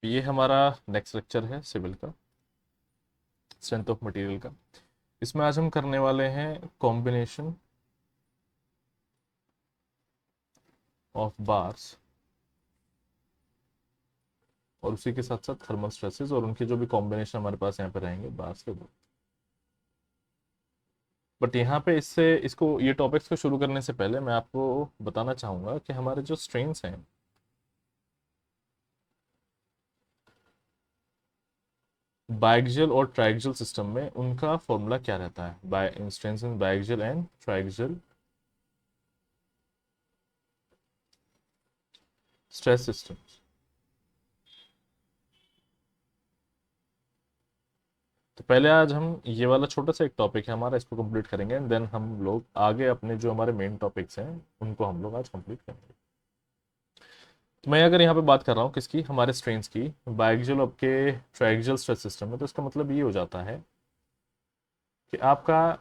ये हमारा next lecture है सिविल का, स्ट्रेंथ ऑफ मटेरियल का। इसमें आज हम करने वाले हैं कॉम्बिनेशन ऑफ बार्स और उसी के साथ साथ थर्मल स्ट्रेसेस और उनके जो भी कॉम्बिनेशन हमारे पास यहाँ पे रहेंगे बार्स के वो। बट यहाँ पे इससे इसको ये टॉपिक्स को शुरू करने से पहले मैं आपको बताना चाहूँगा कि हमारे जो स्ट्रेन्स हैं बायएक्सियल और ट्रायएक्सियल सिस्टम में उनका फॉर्मूला क्या रहता है। By strains in biaxial and triaxial stress system. तो पहले आज हम ये वाला छोटा सा एक टॉपिक है हमारा, इसको कंप्लीट करेंगे एंड देन हम लोग आगे अपने जो हमारे मेन टॉपिक्स हैं उनको हम लोग आज कंप्लीट करेंगे। तो मैं अगर यहाँ पे बात कर रहा हूँ किसकी, हमारे स्ट्रेन्स की बायएक्सियल के ट्रायएक्सियल स्ट्रेस सिस्टम में, तो इसका मतलब ये हो जाता है कि आपका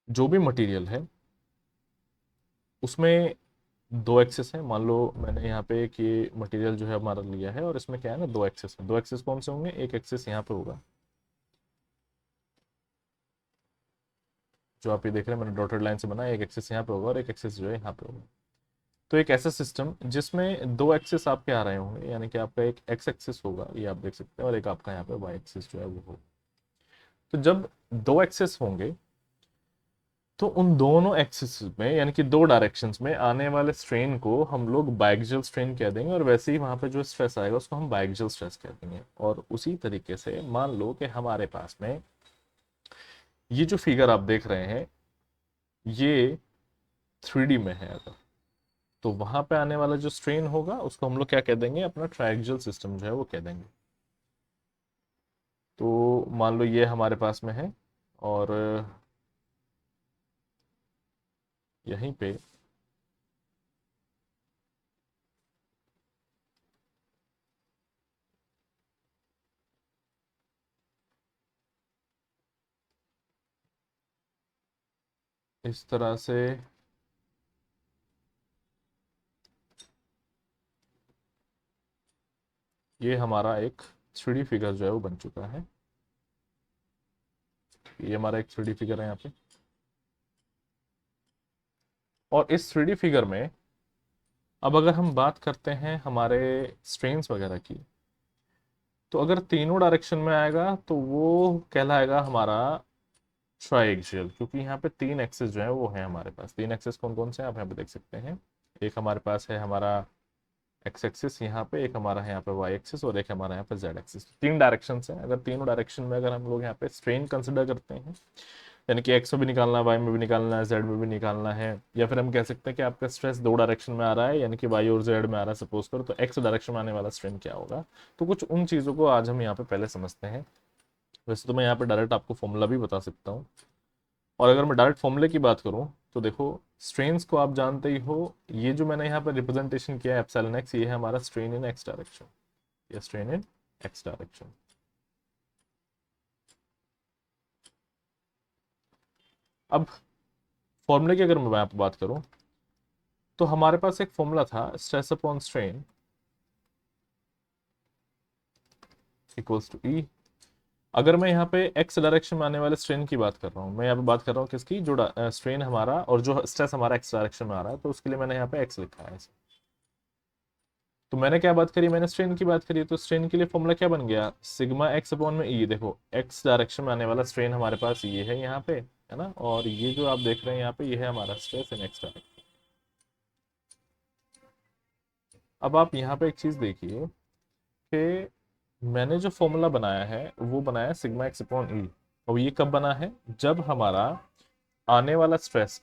जो भी मटेरियल है उसमें दो एक्सेस है। मान लो मैंने यहाँ पे कि मटेरियल जो है हमारा लिया है और इसमें क्या है ना, दो एक्सेस है। दो एक्सेस कौन से होंगे, एक एक्सेस यहाँ पे होगा जो आप ये देख रहे हैं, मैंने डॉटेड लाइन से बनाया, एक एक्सेस यहाँ पे होगा और एक एक्सेस जो है यहाँ पे होगा। तो एक ऐसा सिस्टम जिसमें दो एक्सेस आपके आ रहे होंगे, यानी कि आपका एक एक्स एक्सेस होगा, ये आप देख सकते हैं, और एक आपका यहाँ पे वाई एक्सेस जो है वो होगा। तो जब दो एक्सेस होंगे तो उन दोनों एक्सिस में यानी कि दो डायरेक्शंस में आने वाले स्ट्रेन को हम लोग बायएक्सियल स्ट्रेन कह देंगे, और वैसे ही वहां पे जो स्ट्रेस आएगा उसको हम बायएक्सियल स्ट्रेस कह देंगे। और उसी तरीके से मान लो कि हमारे पास में ये जो फिगर आप देख रहे हैं ये 3D में है, अगर तो वहां पे आने वाला जो स्ट्रेन होगा उसको हम लोग क्या कह देंगे, अपना ट्रायएक्सियल सिस्टम जो है वो कह देंगे। तो मान लो ये हमारे पास में है और यहीं पे इस तरह से ये हमारा एक 3D फिगर जो है वो बन चुका है। ये हमारा एक 3D फिगर है यहाँ पे, और इस 3D फिगर में अब अगर हम बात करते हैं हमारे स्ट्रेन्स वगैरह की, तो अगर तीनों डायरेक्शन में आएगा तो वो कहलाएगा हमारा ट्राइएक्सियल, क्योंकि यहाँ पे तीन एक्सेस जो है वो है हमारे पास। तीन एक्सेस कौन कौन से हैं आप यहाँ पे देख सकते हैं। एक हमारे पास है हमारा एक्स एक्सिस यहाँ पे, एक हमारा है यहाँ पे वाई एक्सिस, और एक हमारा यहाँ पे जेड एक्सिस। तीन डायरेक्शन है। अगर तीनों डायरेक्शन में अगर हम लोग यहाँ पे स्ट्रेन कंसिडर करते हैं, यानी कि एक्स में भी निकालना है, वाई में भी निकालना है, जेड में भी निकालना है, या फिर हम कह सकते हैं कि आपका स्ट्रेस दो डायरेक्शन में आ रहा है, यानी कि वाई और जेड में आ रहा है सपोज करो, तो एक्स डायरेक्शन में आने वाला स्ट्रेन क्या होगा। तो कुछ उन चीज़ों को आज हम यहाँ पे पहले समझते हैं। वैसे तो मैं यहाँ पे डायरेक्ट आपको फॉर्मूला भी बता सकता हूँ, और अगर मैं डायरेक्ट फॉर्मूले की बात करूँ तो देखो, स्ट्रेन्स को आप जानते ही हो। ये जो मैंने यहाँ पर रिप्रेजेंटेशन किया है एप्सिलॉन एक्स, ये है हमारा स्ट्रेन इन एक्स डायरेक्शन, या स्ट्रेन इन एक्स डायरेक्शन। अब फॉर्मूले की अगर मैं आपको बात करूं तो हमारे पास एक फॉर्मूला था, stress upon strain equals to E. अगर मैं यहाँ पे एक्स डायरेक्शन में आने वाले स्ट्रेन की बात कर रहा हूँ, मैं यहाँ पे बात कर रहा हूँ किसकी, जो स्ट्रेन हमारा और जो स्ट्रेस हमारा एक्स डायरेक्शन में आ रहा है, तो उसके लिए मैंने यहाँ पे एक्स लिखा है ऐसे। तो मैंने क्या बात करी, मैंने स्ट्रेन की बात करी, तो स्ट्रेन के लिए फॉर्मूला क्या बन गया, सिग्मा एक्स अपॉन में ई। देखो एक्स डायरेक्शन में आने वाला स्ट्रेन हमारे पास ये है यहाँ पे, है ना, और ये जो आप देख रहे हैं यहाँ पे, ये है हमारा स्ट्रेस इन एक्स डायरेक्शन। अब आप यहाँ पे एक चीज देखिए कि मैंने जो फॉर्मूला बनाया है वो बनाया सिग्मा एक्स अपॉन ई, और ये कब बना है, जब हमारा आने वाला स्ट्रेस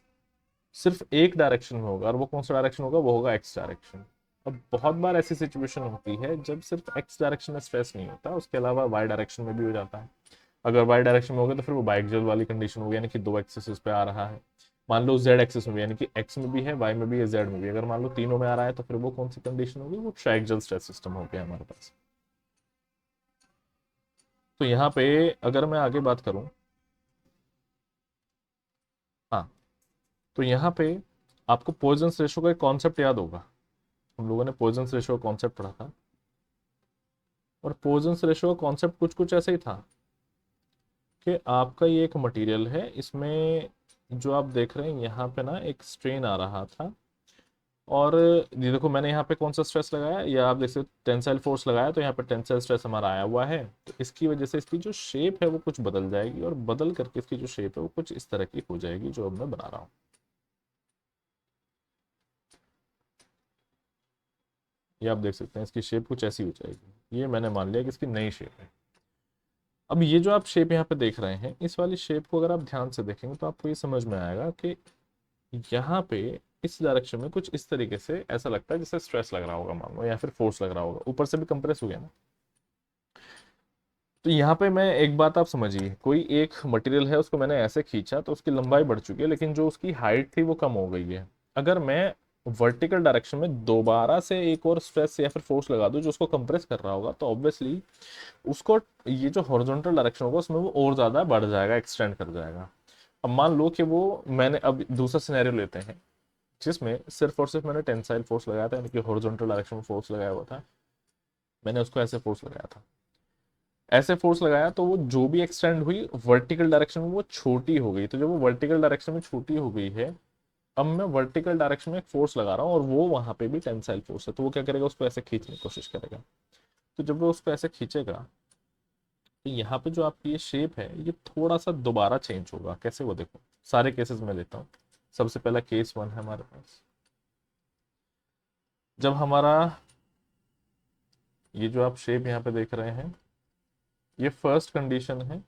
सिर्फ एक डायरेक्शन में होगा, और वो कौन सा डायरेक्शन होगा, वो होगा एक्स डायरेक्शन। अब बहुत बार ऐसी सिचुएशन होती है जब सिर्फ एक्स डायरेक्शन में स्ट्रेस नहीं होता, उसके अलावा वाई डायरेक्शन में भी हो जाता है। अगर वाई डायरेक्शन में होगा तो फिर वो बाइक्सियल वाली कंडीशन होगी, यानी कि दो एक्सिस पे आ रहा है। मान लो जेड एक्सिस में भी, यानी कि एक्स में भी है, वाई में भी है, जेड में भी, अगर मान लो तीनों में आ रहा है, तो फिर वो कौन सी कंडीशन होगी, वो ट्राइएक्सियल स्ट्रेस सिस्टम हो गया हमारे पास। तो यहाँ पे अगर मैं आगे बात करूं, हाँ, तो यहाँ पे आपको पॉइजन्स रेशो का एक कॉन्सेप्ट याद होगा, हम लोगों ने पॉइजन्स रेशो का कॉन्सेप्ट पढ़ा था, और पॉइजन्स रेशो का कॉन्सेप्ट कुछ कुछ ऐसा ही था कि आपका ये एक मटेरियल है, इसमें जो आप देख रहे हैं यहाँ पे ना एक स्ट्रेन आ रहा था, और ये देखो मैंने यहाँ पे कौन सा स्ट्रेस लगाया, या आप देख सकते टेंसाइल फोर्स लगाया, तो यहाँ पे टेंसाइल स्ट्रेस हमारा आया हुआ है, तो इसकी वजह से इसकी जो शेप है वो कुछ बदल जाएगी, और बदल करके इसकी जो शेप है वो कुछ इस तरह की हो जाएगी जो अब मैं बना रहा हूँ। ये आप देख सकते हैं इसकी शेप कुछ ऐसी हो जाएगी, ये मैंने मान लिया कि इसकी नई शेप है। अब ये जो आप शेप यहाँ पे देख रहे हैं, इस वाली शेप को अगर आप ध्यान से देखेंगे तो आपको ये समझ में आएगा कि यहाँ पे इस डायरेक्शन में कुछ इस तरीके से ऐसा लगता है जैसे स्ट्रेस लग रहा होगा मान लो, या फिर फोर्स लग रहा होगा, ऊपर से भी कंप्रेस हो गया ना। तो यहाँ पे मैं एक बात आप समझिए, कोई एक मटेरियल है उसको मैंने ऐसे खींचा तो उसकी लंबाई बढ़ चुकी है, लेकिन जो उसकी हाइट थी वो कम हो गई है। अगर मैं वर्टिकल डायरेक्शन में दोबारा से एक और स्ट्रेस या फिर फोर्स लगा दूं जो उसको कंप्रेस कर रहा होगा, तो ऑब्वियसली उसको ये जो हॉरिजॉन्टल डायरेक्शन होगा उसमें वो और ज़्यादा बढ़ जाएगा, एक्सटेंड कर जाएगा। अब मान लो कि वो, मैंने अब दूसरा सिनेरियो लेते हैं जिसमें सिर्फ और सिर्फ मैंने टेंसाइल फोर्स लगाया था, यानी कि हॉरिजॉन्टल डायरेक्शन में फोर्स लगाया हुआ था, मैंने उसको ऐसे फोर्स लगाया था, ऐसे फोर्स लगाया तो वो जो भी एक्सटेंड हुई वर्टिकल डायरेक्शन में वो छोटी हो गई। तो जब वो वर्टिकल डायरेक्शन में छोटी हो गई है, अब मैं वर्टिकल डायरेक्शन में एक फोर्स लगा रहा हूँ और वो वहां पे भी टेंसाइल फोर्स है, तो वो क्या करेगा, उसको ऐसे खींचने की कोशिश करेगा। तो जब वो उसको ऐसे खींचेगा तो यहाँ पे जो आपकी ये शेप है ये थोड़ा सा दोबारा चेंज होगा। कैसे, वो देखो सारे केसेस में लेता हूँ। सबसे पहला केस 1 है हमारे पास, जब हमारा ये जो आप शेप यहाँ पे देख रहे हैं ये फर्स्ट कंडीशन है,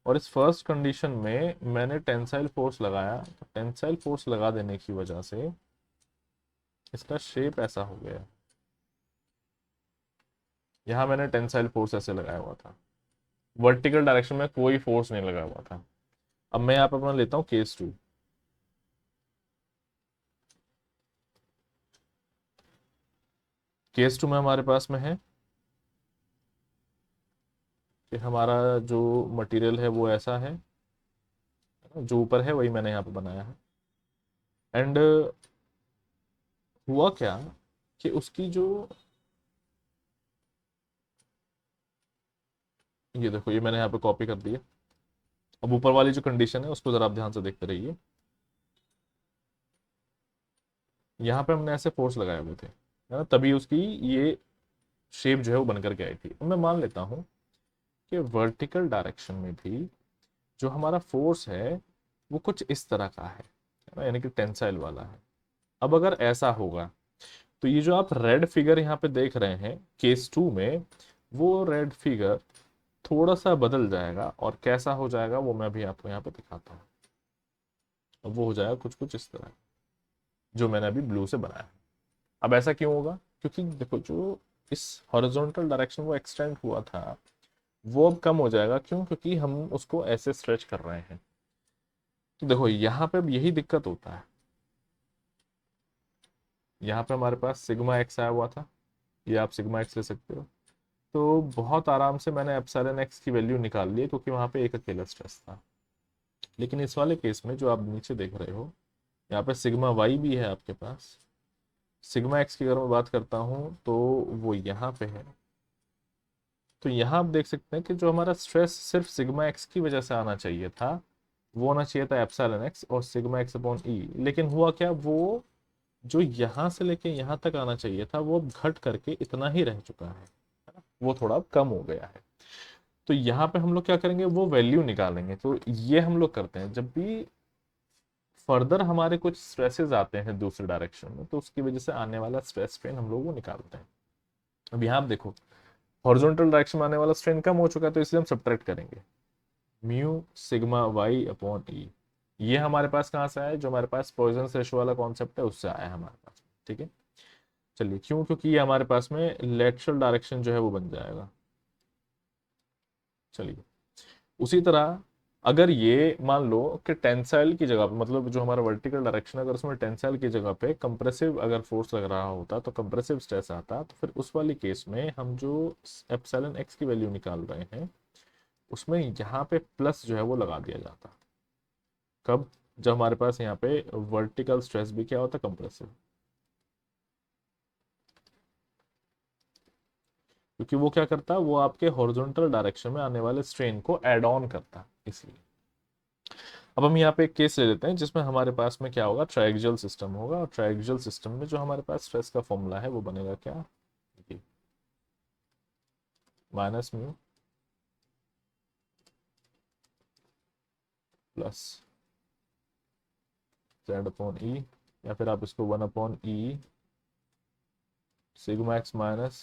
और इस फर्स्ट कंडीशन में मैंने टेंसाइल फोर्स लगाया, तो टेंसाइल फोर्स लगा देने की वजह से इसका शेप ऐसा हो गया। यहाँ मैंने टेंसाइल फोर्स ऐसे लगाया हुआ था, वर्टिकल डायरेक्शन में कोई फोर्स नहीं लगा हुआ था। अब मैं यहाँ पे अपना लेता हूँ केस 2। केस 2 में हमारे पास में है कि हमारा जो मटेरियल है वो ऐसा है, जो ऊपर है वही मैंने यहाँ पे बनाया है। एंड हुआ क्या कि उसकी जो, ये देखो ये मैंने यहाँ पे कॉपी कर दिया। अब ऊपर वाली जो कंडीशन है उसको जरा आप ध्यान से देखते रहिए। यहाँ पे हमने ऐसे फोर्स लगाए हुए थे, है ना, तभी उसकी ये शेप जो है वो बनकर के आई थी। अब मैं मान लेता हूँ कि वर्टिकल डायरेक्शन में भी जो हमारा फोर्स है वो कुछ इस तरह का है ना, यानी कि टेंसाइल वाला है। अब अगर ऐसा होगा तो ये जो आप रेड फिगर यहाँ पे देख रहे हैं केस 2 में, वो रेड फिगर थोड़ा सा बदल जाएगा, और कैसा हो जाएगा वो मैं भी आपको यहाँ पे दिखाता हूँ। अब वो हो जाएगा कुछ कुछ इस तरह, जो मैंने अभी ब्लू से बनाया है। अब ऐसा क्यों होगा, क्योंकि देखो जो इस हॉरिजॉन्टल डायरेक्शन वो एक्सटेंड हुआ था वो अब कम हो जाएगा। क्यों, क्योंकि हम उसको ऐसे स्ट्रेच कर रहे हैं। तो देखो यहाँ पे अब यही दिक्कत होता है, यहाँ पे हमारे पास सिग्मा एक्स आया हुआ था, ये आप सिग्मा एक्स ले सकते हो। तो बहुत आराम से मैंने एप्सिलॉन एक्स की वैल्यू निकाल ली, क्योंकि वहां पे एक अकेला स्ट्रेस था। लेकिन इस वाले केस में जो आप नीचे देख रहे हो, यहाँ पे सिग्मा वाई भी है आपके पास। सिग्मा एक्स की अगर मैं बात करता हूँ तो वो यहाँ पे है। तो यहाँ आप देख सकते हैं कि जो हमारा स्ट्रेस सिर्फ सिग्मा एक्स की वजह से आना चाहिए था, वो होना चाहिए था एप्सिलॉन एक्स और सिग्मा एक्स अपॉन ई। लेकिन हुआ क्या, वो जो यहाँ से लेके यहाँ तक आना चाहिए था वो अब घट करके इतना ही रह चुका है ना? वो थोड़ा कम हो गया है। तो यहाँ पे हम लोग क्या करेंगे, वो वैल्यू निकालेंगे। तो ये हम लोग करते हैं जब भी फर्दर हमारे कुछ स्ट्रेसेस आते हैं दूसरे डायरेक्शन में, तो उसकी वजह से आने वाला स्ट्रेस स्ट्रेन हम लोग वो निकालते हैं। अब यहाँ आप देखो हॉरिजॉन्टल डायरेक्शन में आने वाला स्ट्रेन कम हो चुका है, तो इसलिए हम सब्ट्रैक्ट करेंगे म्यू सिग्मा वाई अपॉन ई। ये हमारे पास कहाँ से आया, जो हमारे पास पॉइजन रेशो वाला कॉन्सेप्ट है उससे आया है हमारे पास। ठीक है, चलिए, क्यों, क्योंकि ये हमारे पास में लेटरल डायरेक्शन जो है वो बन जाएगा। चलिए, उसी तरह अगर ये मान लो कि टेंसाइल की जगह पे, मतलब जो हमारा वर्टिकल डायरेक्शन है, अगर उसमें टेंसाइल की जगह पे कंप्रेसिव अगर फोर्स लग रहा होता, तो कंप्रेसिव स्ट्रेस आता, तो फिर उस वाली केस में हम जो एप्सिलॉन एक्स की वैल्यू निकाल रहे हैं उसमें यहाँ पे प्लस जो है वो लगा दिया जाता। कब, जब हमारे पास यहाँ पे वर्टिकल स्ट्रेस भी क्या होता है, कंप्रेसिव, क्योंकि वो क्या करता है, वो आपके हॉरिजॉन्टल डायरेक्शन में आने वाले स्ट्रेन को एड ऑन करता है, इसलिए। अब हम यहाँ पे एक केस ले लेते हैं जिसमें हमारे पास में क्या होगा, ट्रायक्सियल सिस्टम होगा, और ट्रायक्सियल सिस्टम में जो हमारे पास स्ट्रेस का फॉर्मूला है वो बनेगा क्या, minus mu plus Z upon E, या फिर आप इसको 1/E sigma X minus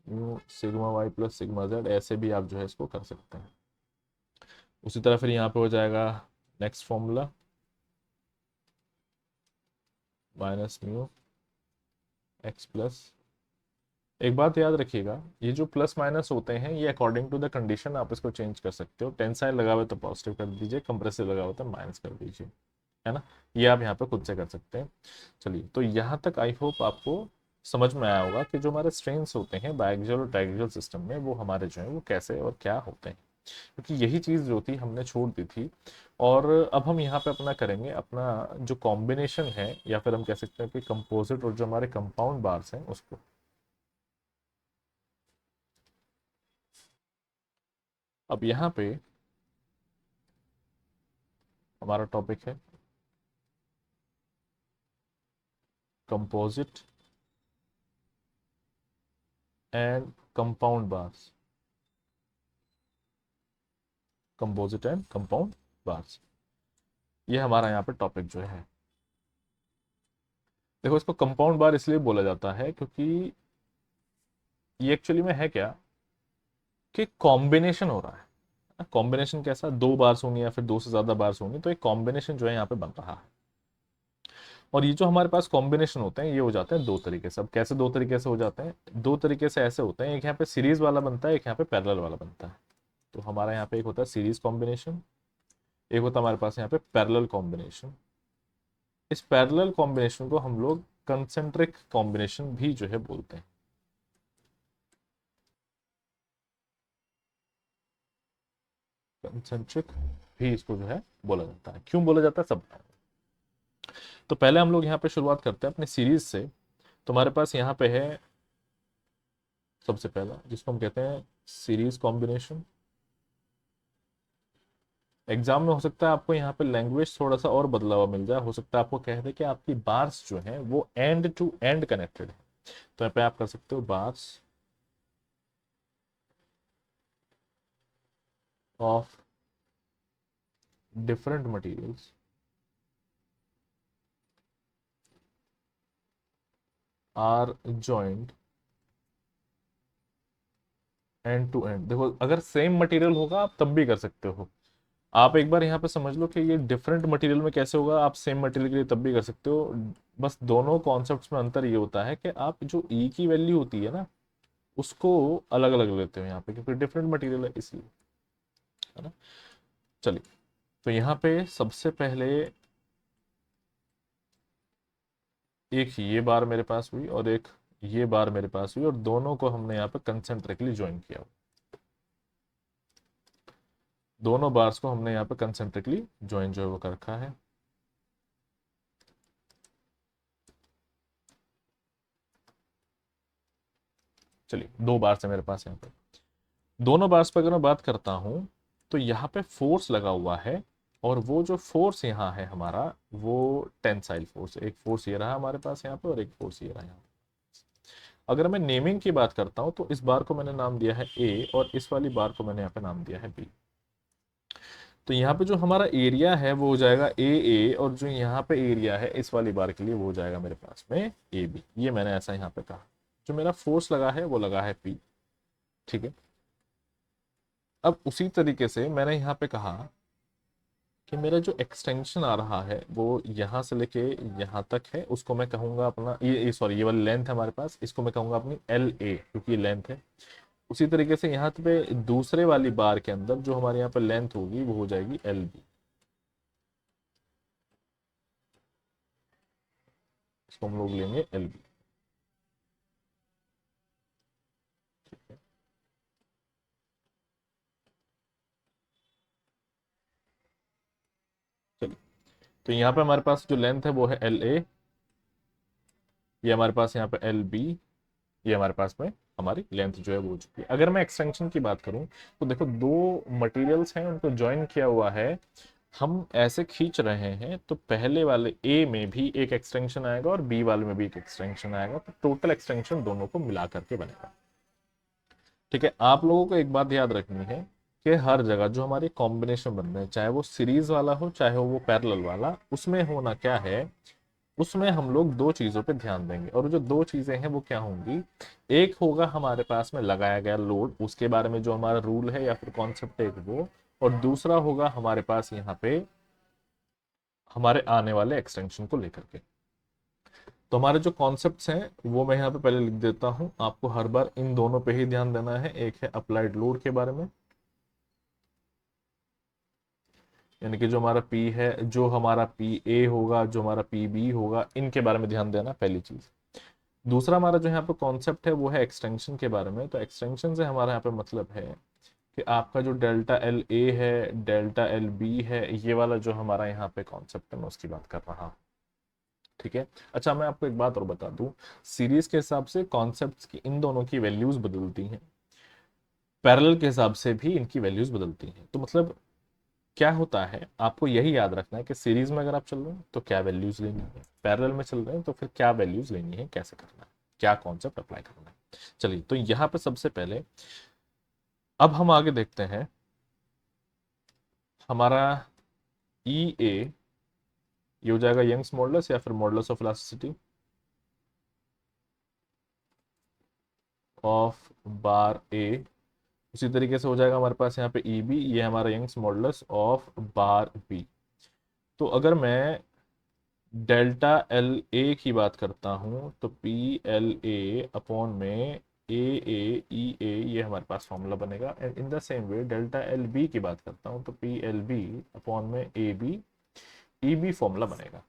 mu sigma Y plus sigma Z, ऐसे भी आप जो है इसको कर सकते हैं। उसी तरह फिर यहाँ पे हो जाएगा next formula, minus mu x plus. एक बात याद रखिएगा, ये जो प्लस माइनस होते हैं ये अकॉर्डिंग टू द कंडीशन आप इसको चेंज कर सकते हो। टेंसाइल लगा हुआ तो पॉजिटिव कर दीजिए, कंप्रेसिव लगा हुआ तो माइनस कर दीजिए, है ना। ये आप यहाँ पे खुद से कर सकते हैं। चलिए, तो यहाँ तक आई होप आपको समझ में आया होगा कि जो हमारे स्ट्रेन्स होते हैं बायएक्सियल और ट्रायक्सियल सिस्टम में, वो हमारे जो है वो कैसे और क्या होते हैं, क्योंकि यही चीज़ जो थी हमने छोड़ दी थी। और अब हम यहाँ पे अपना करेंगे अपना जो कॉम्बिनेशन है, या फिर हम कह सकते हैं कि कंपोजिट और जो हमारे कंपाउंड बार्स हैं उसको। अब यहाँ पे हमारा टॉपिक है composite and compound bars, composite and compound bars, ये हमारा यहाँ पे टॉपिक जो है। देखो, इसको कंपाउंड बार इसलिए बोला जाता है क्योंकि ये एक्चुअली में है क्या, कि कॉम्बिनेशन हो रहा है। कॉम्बिनेशन कैसा, दो बार्स होंगी या फिर दो से ज्यादा बार्स होंगी, तो एक कॉम्बिनेशन जो है यहाँ पे बन रहा है। और ये जो हमारे पास कॉम्बिनेशन होते हैं ये हो जाते हैं दो तरीके से। अब कैसे दो तरीके से हो जाते हैं, दो तरीके से ऐसे होते हैं, एक यहाँ पे सीरीज वाला बनता है, एक यहाँ पे पैरेलल वाला बनता है। तो हमारा यहाँ पे एक होता है सीरीज कॉम्बिनेशन, एक होता है हमारे पास यहाँ पे पैरेलल कॉम्बिनेशन। इस पैरेलल कॉम्बिनेशन को हम लोग कंसेंट्रिक कॉम्बिनेशन भी जो है बोलते हैं। कंसेंट्रिक भी इसको जो है बोला जाता है। क्यों बोला जाता है सब, तो पहले हम लोग यहाँ पे शुरुआत करते हैं अपने सीरीज से। तो हमारे पास यहाँ पे है सबसे पहला जिसको हम कहते हैं सीरीज कॉम्बिनेशन। एग्जाम में हो सकता है आपको यहाँ पे लैंग्वेज थोड़ा सा और बदला हुआ मिल जाए, हो सकता है आपको कह दे कि आपकी बार्स जो है वो एंड टू एंड कनेक्टेड है। तो यहाँ पे आप कर सकते हो bars of different materials are joint end to end. देखो, अगर सेम मटेरियल होगा आप तब भी कर सकते हो। आप एक बार यहाँ पे समझ लो कि ये डिफरेंट मटेरियल में कैसे होगा, आप सेम मटेरियल के लिए तब भी कर सकते हो। बस दोनों कॉन्सेप्ट्स में अंतर ये होता है कि आप जो ई की वैल्यू होती है ना उसको अलग अलग लेते हो यहाँ पे, क्योंकि डिफरेंट मटेरियल है इसलिए, है ना। चलिए, तो यहाँ पे सबसे पहले एक ये बार मेरे पास हुई और एक ये बार मेरे पास हुई, और दोनों को हमने यहाँ पे कंसेंट्रिकली ज्वाइन किया। दोनों बार्स को हमने यहाँ पे कंसेंट्रिकली ज्वाइन जो है वो कर रखा है। चलिए, दो बार्स है मेरे पास यहाँ पे। दोनों बार्स पर अगर मैं बात करता हूँ तो यहाँ पे फोर्स लगा हुआ है, और वो जो फोर्स यहाँ है हमारा वो टेंसाइल फोर्स। एक फोर्स ये रहा हमारे पास यहाँ पे और एक फोर्स ये रहा यहाँ पे। अगर मैं नेमिंग की बात करता हूँ तो इस बार को मैंने नाम दिया है ए, और इस वाली बार को मैंने यहाँ पे नाम दिया है बी। तो यहाँ पे जो हमारा एरिया है वो हो जाएगा ए, और जो यहाँ पे एरिया है इस वाली बार के लिए वो हो जाएगा मेरे पास में ए बी। ये मैंने ऐसा यहाँ पे कहा। जो मेरा फोर्स लगा है वो लगा है पी, ठीक है। अब उसी तरीके से मैंने यहाँ पे कहा कि मेरा जो एक्सटेंशन आ रहा है वो यहाँ से लेके यहाँ तक है, उसको मैं कहूँगा अपना ये सॉरी, ये वाली लेंथ है हमारे पास, इसको मैं कहूँगा अपनी एल ए, क्योंकि ये लेंथ है। उसी तरीके से यहाँ पे दूसरे वाली बार के अंदर जो हमारे यहाँ पे लेंथ होगी वो हो जाएगी एल बी, इसको हम लोग लेंगे एल बी। तो यहाँ पे हमारे पास जो लेंथ है वो है एल ए, ये हमारे पास यहाँ पे एल बी, ये हमारे पास में हमारी लेंथ जो है वो हो चुकी है। अगर मैं एक्सटेंशन की बात करूं तो देखो दो मटेरियल्स हैं, उनको ज्वाइन किया हुआ है, हम ऐसे खींच रहे हैं तो पहले वाले ए में भी एक एक्सटेंशन आएगा और बी वाले में भी एक एक्सटेंशन आएगा, तो टोटल एक्सटेंशन दोनों को मिला करके बनेगा। ठीक है, आप लोगों को एक बात याद रखनी है कि हर जगह जो हमारे कॉम्बिनेशन बन रहे हैं, चाहे वो सीरीज वाला हो चाहे वो पैरेलल वाला, उसमें होना क्या है, उसमें हम लोग दो चीजों पे ध्यान देंगे, और जो दो चीजें हैं वो क्या होंगी। एक होगा हमारे पास में लगाया गया लोड, उसके बारे में जो हमारा रूल है या फिर कॉन्सेप्ट है वो, और दूसरा होगा हमारे पास यहाँ पे हमारे आने वाले एक्सटेंशन को लेकर के। तो हमारे जो कॉन्सेप्ट्स हैं वो मैं यहाँ पे पहले लिख देता हूँ, आपको हर बार इन दोनों पे ही ध्यान देना है। एक है अप्लाइड लोड के बारे में, यानी कि जो हमारा P है, जो हमारा PA होगा, जो हमारा PB होगा, इनके बारे में ध्यान देना, पहली चीज। दूसरा हमारा जो यहाँ पे कॉन्सेप्ट है वो है एक्सटेंशन के बारे में। तो एक्सटेंशन से हमारा यहाँ पे मतलब है कि आपका जो डेल्टा एल ए है, डेल्टा एल बी है, ये वाला जो हमारा यहाँ पे कॉन्सेप्ट है मैं उसकी बात कर रहा हूँ। ठीक है, अच्छा मैं आपको एक बात और बता दूं, सीरीज के हिसाब से कॉन्सेप्ट्स की इन दोनों की वैल्यूज बदलती हैं, पैरेलल के हिसाब से भी इनकी वैल्यूज बदलती हैं। तो मतलब क्या होता है, आपको यही याद रखना है कि सीरीज में अगर आप चल रहे हैं तो क्या वैल्यूज लेनी है, पैरेलल में चल रहे हैं तो फिर क्या वैल्यूज लेनी है, कैसे करना है, क्या कॉन्सेप्ट अप्लाई करना है। चलिए, तो यहां पे सबसे पहले अब हम आगे देखते हैं हमारा ई ए, ये हो जाएगा यंग्स मॉडुलस या फिर modulus of elasticity of bar A. उसी तरीके से हो जाएगा हमारे पास यहाँ पे ई बी, ये हमारा Young's modulus of bar B. तो अगर मैं डेल्टा एल ए की बात करता हूं तो पी एल ए अपॉन में ए ये हमारे पास फॉर्मूला बनेगा। And in the same way delta L B की बात करता हूं तो पी एल बी अपॉन में ई बी फॉर्मूला बनेगा।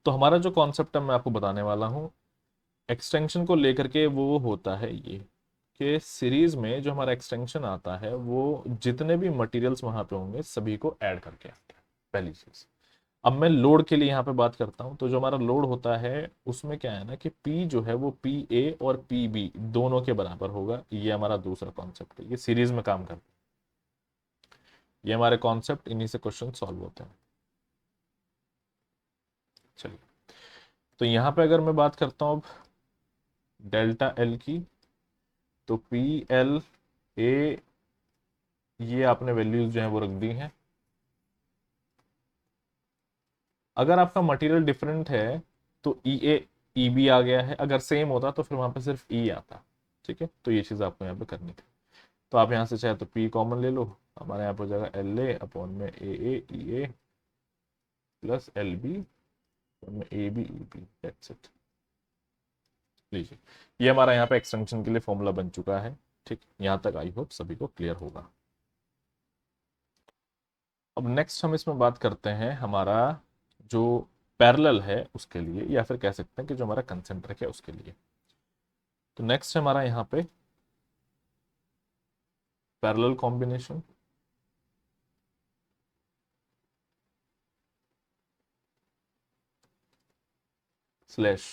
तो हमारा जो कॉन्सेप्ट है मैं आपको बताने वाला हूं एक्सटेंशन को लेकर के, वो होता है ये कि सीरीज में जो हमारा एक्सटेंशन आता है वो जितने भी मटेरियल्स वहां पे होंगे सभी को ऐड करके आता है, पहली चीज। अब मैं लोड के लिए यहाँ पे बात करता हूँ, तो जो हमारा लोड होता है उसमें क्या है ना कि P जो है वो PA और PB दोनों के बराबर होगा, ये हमारा दूसरा कॉन्सेप्ट है, ये सीरीज में काम करता है। ये हमारे कॉन्सेप्ट, इन्हीं से क्वेश्चन सॉल्व होते हैं। चलिए, तो यहाँ पे अगर मैं बात करता हूँ अब डेल्टा एल की, तो PLA, ये आपने वैल्यूज जो है वो रख दी हैं। अगर आपका मटेरियल डिफरेंट है तो EA EB आ गया है, अगर सेम होता तो फिर वहां पे सिर्फ E आता। ठीक है, तो ये चीज आपको यहाँ पे करनी थी। तो आप यहाँ से चाहे तो P कॉमन ले लो, हमारे यहाँ पे हो जाएगा LA अपॉन में AA EA plus LB upon में AB EB, दैट्स इट। लीजिए, ये हमारा यहाँ पे एक्सटेंशन के लिए फॉर्मूला बन चुका है। ठीक, यहाँ तक आई होप सभी को क्लियर होगा। अब नेक्स्ट हम इसमें बात करते हैं हमारा जो पैरेलल है उसके लिए, या फिर कह सकते हैं कि जो हमारा कंसेंट्रिक है उसके लिए। तो नेक्स्ट है हमारा यहाँ पे parallel combination slash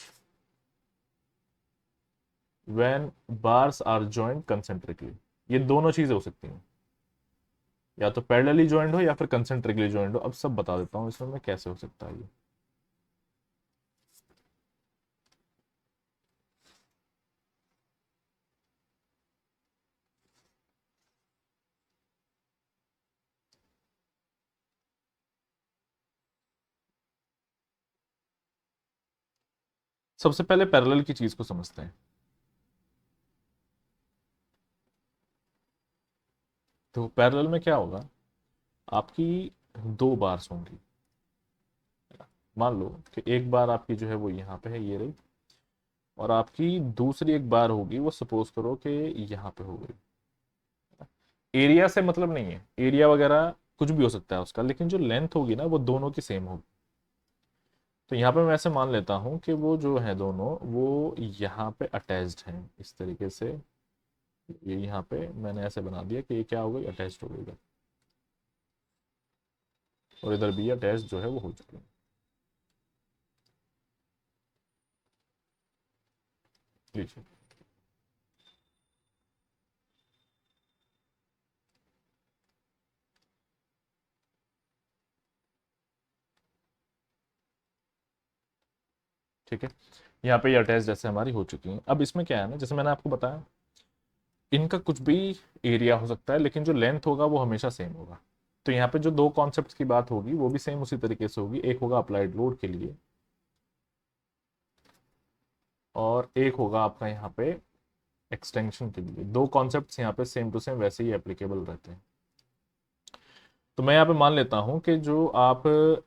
when bars are joined concentrically. ये दोनों चीजें हो सकती हैं, या तो पैरेलली जॉइंड हो या फिर कंसेंट्रिकली जॉइंड हो। अब सब बता देता हूँ इसमें मैं कैसे हो सकता है ये। सबसे पहले पैरेलल की चीज को समझते हैं। तो पैरेलल में क्या होगा, आपकी दो बार्स होंगी। मान लो कि एक बार आपकी जो है वो यहाँ पे है, ये रही, और आपकी दूसरी एक बार होगी, वो सपोज करो कि यहाँ पे हो गई। एरिया से मतलब नहीं है, एरिया वगैरह कुछ भी हो सकता है उसका, लेकिन जो लेंथ होगी ना वो दोनों की सेम होगी। तो यहाँ पे मैं ऐसे मान लेता हूँ कि वो जो है दोनों वो यहाँ पे अटैच्ड हैं इस तरीके से। ये यहाँ पे मैंने ऐसे बना दिया कि ये क्या हो गई, अटैच्ड हो गई। और इधर भी अटैच जो है वो हो चुकी है। लीजिए, ठीक है, यहाँ पे ये अटैच जैसे हमारी हो चुकी है। अब इसमें क्या है ना, जैसे मैंने आपको बताया, इनका कुछ भी एरिया हो सकता है, लेकिन जो लेंथ होगा वो हमेशा सेम होगा। तो यहाँ पे जो दो कॉन्सेप्ट की बात होगी वो भी सेम उसी तरीके से होगी। एक होगा अप्लाइड लोड के लिए, और एक होगा आपका यहाँ पे एक्सटेंशन के लिए। दो कॉन्सेप्ट्स यहाँ पे सेम टू सेम वैसे ही एप्लीकेबल रहते हैं। तो मैं यहाँ पे मान लेता हूँ कि जो आप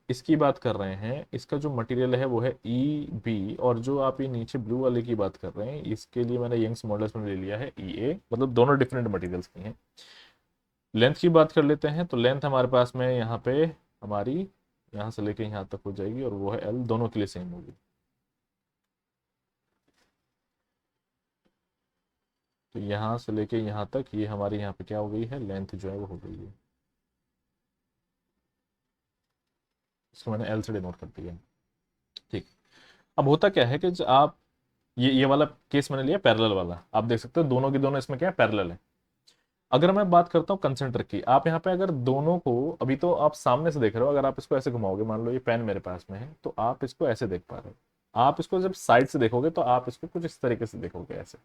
इसकी बात कर रहे हैं, इसका जो मटेरियल है वो है ई बी, और जो आप ये नीचे ब्लू वाले की बात कर रहे हैं, इसके लिए मैंने यंग्स मॉडल्स में ले लिया है ई ए, मतलब दोनों डिफरेंट मटेरियल्स की हैं। लेंथ की बात कर लेते हैं, तो लेंथ हमारे पास में यहाँ पे हमारी यहाँ से लेके यहाँ तक हो जाएगी, और वो है एल, दोनों के लिए सेम होगी। तो यहाँ से लेके यहाँ तक ये हमारी यहाँ पे क्या हो गई है, लेंथ जो है वो हो गई है। इसको मैंने एल से डिनोट कर दिया। ठीक। अब होता क्या है कि आप ये वाला केस मैंने लिया पैरेलल वाला, आप देख सकते हो दोनों की दोनों इसमें क्या है, पैरेलल है। अगर मैं बात करता हूँ कंसेंट्रिक की, आप यहाँ पे अगर दोनों को, अभी तो आप सामने से देख रहे हो, अगर आप इसको ऐसे घुमाओगे, मान लो ये पेन मेरे पास में है, तो आप इसको ऐसे देख पा रहे हो। आप इसको जब साइड से देखोगे तो आप इसको कुछ इस तरीके से देखोगे, ऐसे।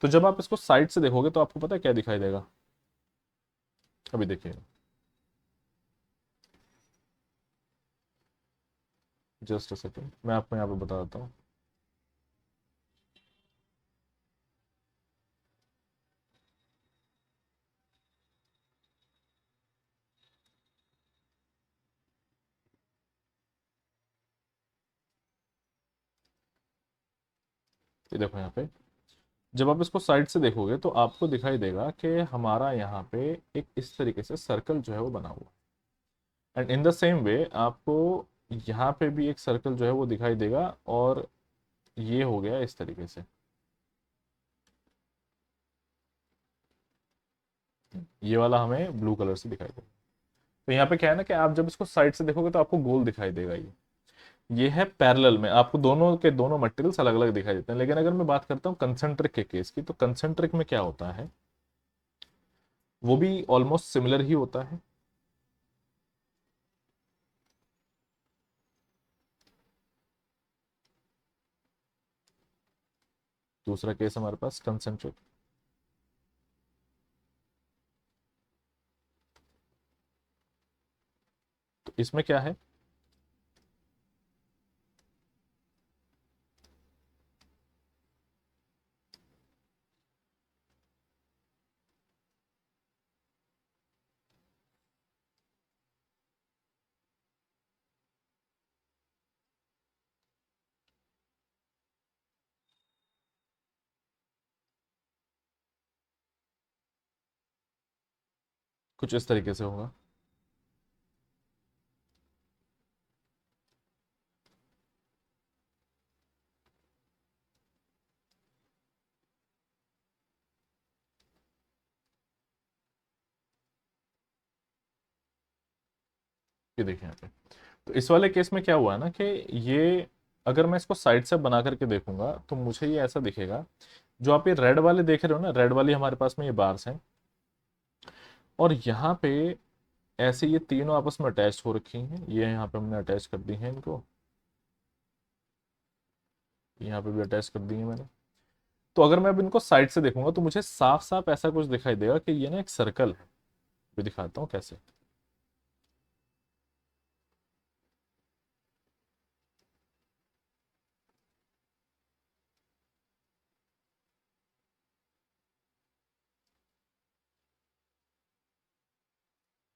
तो जब आप इसको साइड से देखोगे तो आपको पता है क्या दिखाई देगा, अभी देखिए, जस्ट अ सेकेंड, मैं आपको यहाँ पे बता देता हूँ। ये देखो यहाँ पे, जब आप इसको साइड से देखोगे तो आपको दिखाई देगा कि हमारा यहाँ पे एक इस तरीके से सर्कल जो है वो बना हुआ है। एंड इन द सेम वे आपको यहाँ पे भी एक सर्कल जो है वो दिखाई देगा, और ये हो गया इस तरीके से, ये वाला हमें ब्लू कलर से दिखाई देगा। तो यहाँ पे क्या है ना कि आप जब इसको साइड से देखोगे तो आपको गोल दिखाई देगा। ये है पैरेलल में, आपको दोनों के दोनों मटेरियल्स अलग अलग दिखाई देते हैं। लेकिन अगर मैं बात करता हूँ कंसेंट्रिक के केस की, तो कंसेंट्रिक में क्या होता है, वो भी ऑलमोस्ट सिमिलर ही होता है। दूसरा केस हमारे पास कंसेंट्रिक, तो इसमें क्या है, कुछ इस तरीके से होगा। ये देखिए यहाँ पे, तो इस वाले केस में क्या हुआ है ना कि ये, अगर मैं इसको साइड से बना करके देखूंगा तो मुझे ये ऐसा दिखेगा। जो आप ये रेड वाले देख रहे हो ना, रेड वाली हमारे पास में ये बार्स हैं, और यहाँ पे ऐसे ये तीनों आपस में अटैच हो रखी हैं। ये यहाँ पे हमने अटैच कर दी हैं इनको, यहाँ पे भी अटैच कर दी है मैंने। तो अगर मैं अब इनको साइड से देखूंगा तो मुझे साफ साफ ऐसा कुछ दिखाई देगा कि ये ना एक सर्कल है। भी दिखाता हूँ कैसे।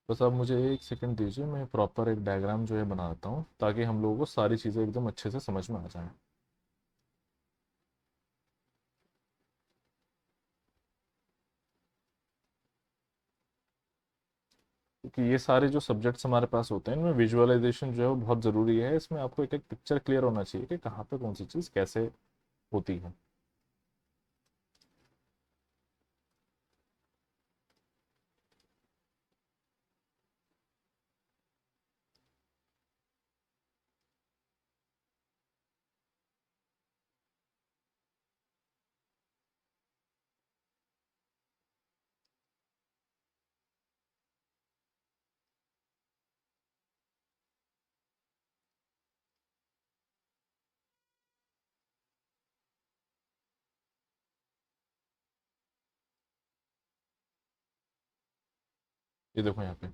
बस आप मुझे एक सेकंड दीजिए, मैं प्रॉपर एक डायग्राम जो है बना देता हूँ, ताकि हम लोगों को सारी चीज़ें एकदम अच्छे से समझ में आ जाए। क्योंकि ये सारे जो सब्जेक्ट्स हमारे पास होते हैं, इनमें विजुअलाइजेशन जो है वो बहुत ज़रूरी है। इसमें आपको एक एक पिक्चर क्लियर होना चाहिए कि कहाँ पे कौन सी चीज़ कैसे होती है। ये देखो यहाँ पे,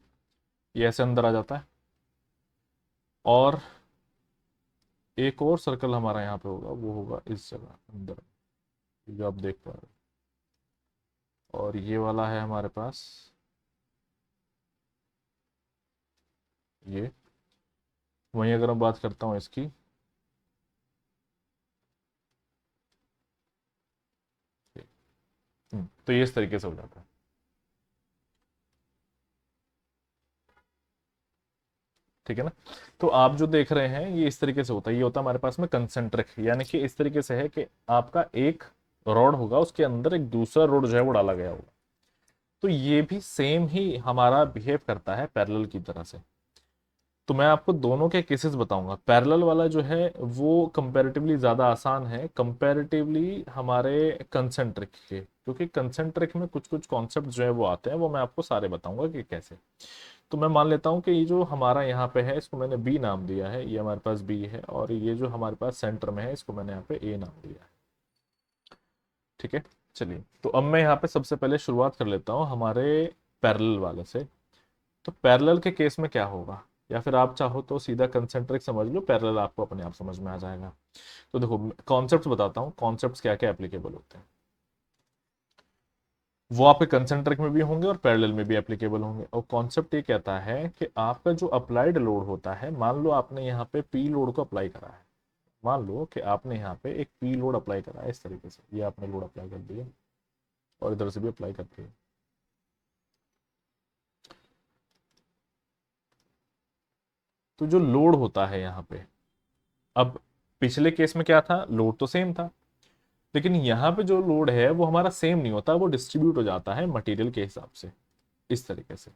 ये ऐसे अंदर आ जाता है, और एक और सर्कल हमारा यहाँ पे होगा, वो होगा इस जगह अंदर, जो आप देख पा रहे हो। और ये वाला है हमारे पास, ये वहीं अगर मैं बात करता हूँ इसकी, तो ये इस तरीके से हो जाता है। ठीक है ना। तो आप जो देख रहे हैं ये इस तरीके से होता है, ये होता है हमारे पास में कंसेंट्रिक, यानी कि इस तरीके से है कि आपका एक रॉड होगा, उसके अंदर एक दूसरा रॉड जो है वो डाला गया होगा। तो ये भी सेम ही हमारा बिहेव करता है पैरेलल की तरह से। तो मैं आपको दोनों के केसेस बताऊंगा। पैरेलल वाला जो है वो कंपैरेटिवली ज़्यादा आसान है कंपैरेटिवली हमारे कंसेंट्रिक के, क्योंकि कंसेंट्रिक में कुछ कुछ कॉन्सेप्ट जो है वो आते हैं, वो मैं आपको सारे बताऊंगा कि कैसे। तो मैं मान लेता हूँ कि ये जो हमारा यहाँ पे है इसको मैंने बी नाम दिया है, ये हमारे पास बी है, और ये जो हमारे पास सेंटर में है इसको मैंने यहाँ पे ए नाम दिया है। ठीक है। चलिए, तो अब मैं यहाँ पे सबसे पहले शुरुआत कर लेता हूँ हमारे पैरेलल वाले से। तो पैरेलल के केस में क्या होगा, या फिर आप चाहो तो सीधा कंसेंट्रिक समझ लो, पैरेलल आपको अपने आप समझ में आ जाएगा। तो देखो, कॉन्सेप्ट्स बताता हूँ, कॉन्सेप्ट्स क्या क्या एप्लीकेबल होते हैं। वो आपके कंसेंट्रिक में भी होंगे और पैरेलल में भी एप्लीकेबल होंगे। और कॉन्सेप्ट ये कहता है कि आपका जो अप्लाइड लोड होता है, मान लो आपने यहाँ पे पी लोड को अप्लाई करा है, मान लो कि आपने यहाँ पे एक पी लोड अप्लाई करा है, इस तरीके से ये आपने लोड अप्लाई कर दिया, और इधर से भी अप्लाई कर दिया। तो जो लोड होता है यहाँ पे, अब पिछले केस में क्या था, लोड तो सेम था, लेकिन यहाँ पे जो लोड है वो हमारा सेम नहीं होता, वो डिस्ट्रीब्यूट हो जाता है मटेरियल के हिसाब से, इस तरीके से।